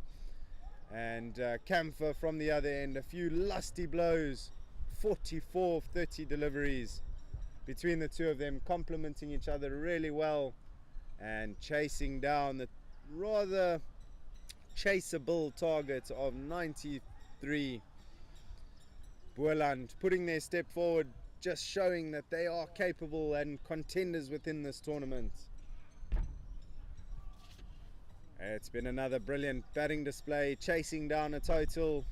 And Camphor from the other end, a few lusty blows. 44 of 30 deliveries between the two of them, complementing each other really well and chasing down the rather chaseable target of 93. Boland putting their step forward, just showing that they are capable and contenders within this tournament. It's been another brilliant batting display, chasing down a total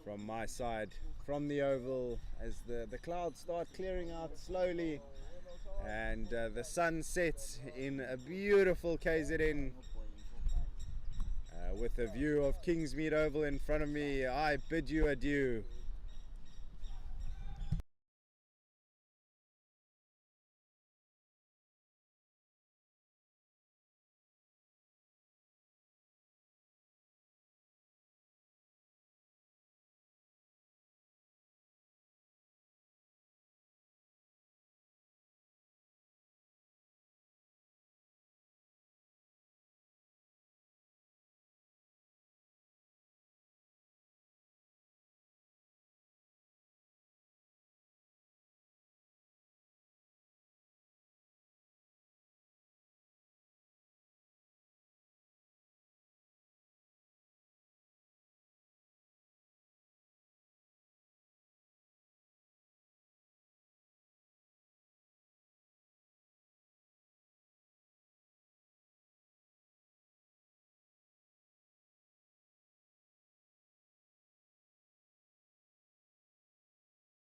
from my side, from the oval, as the clouds start clearing out slowly and the sun sets in a beautiful KZN with a view of Kingsmead Oval in front of me. I bid you adieu.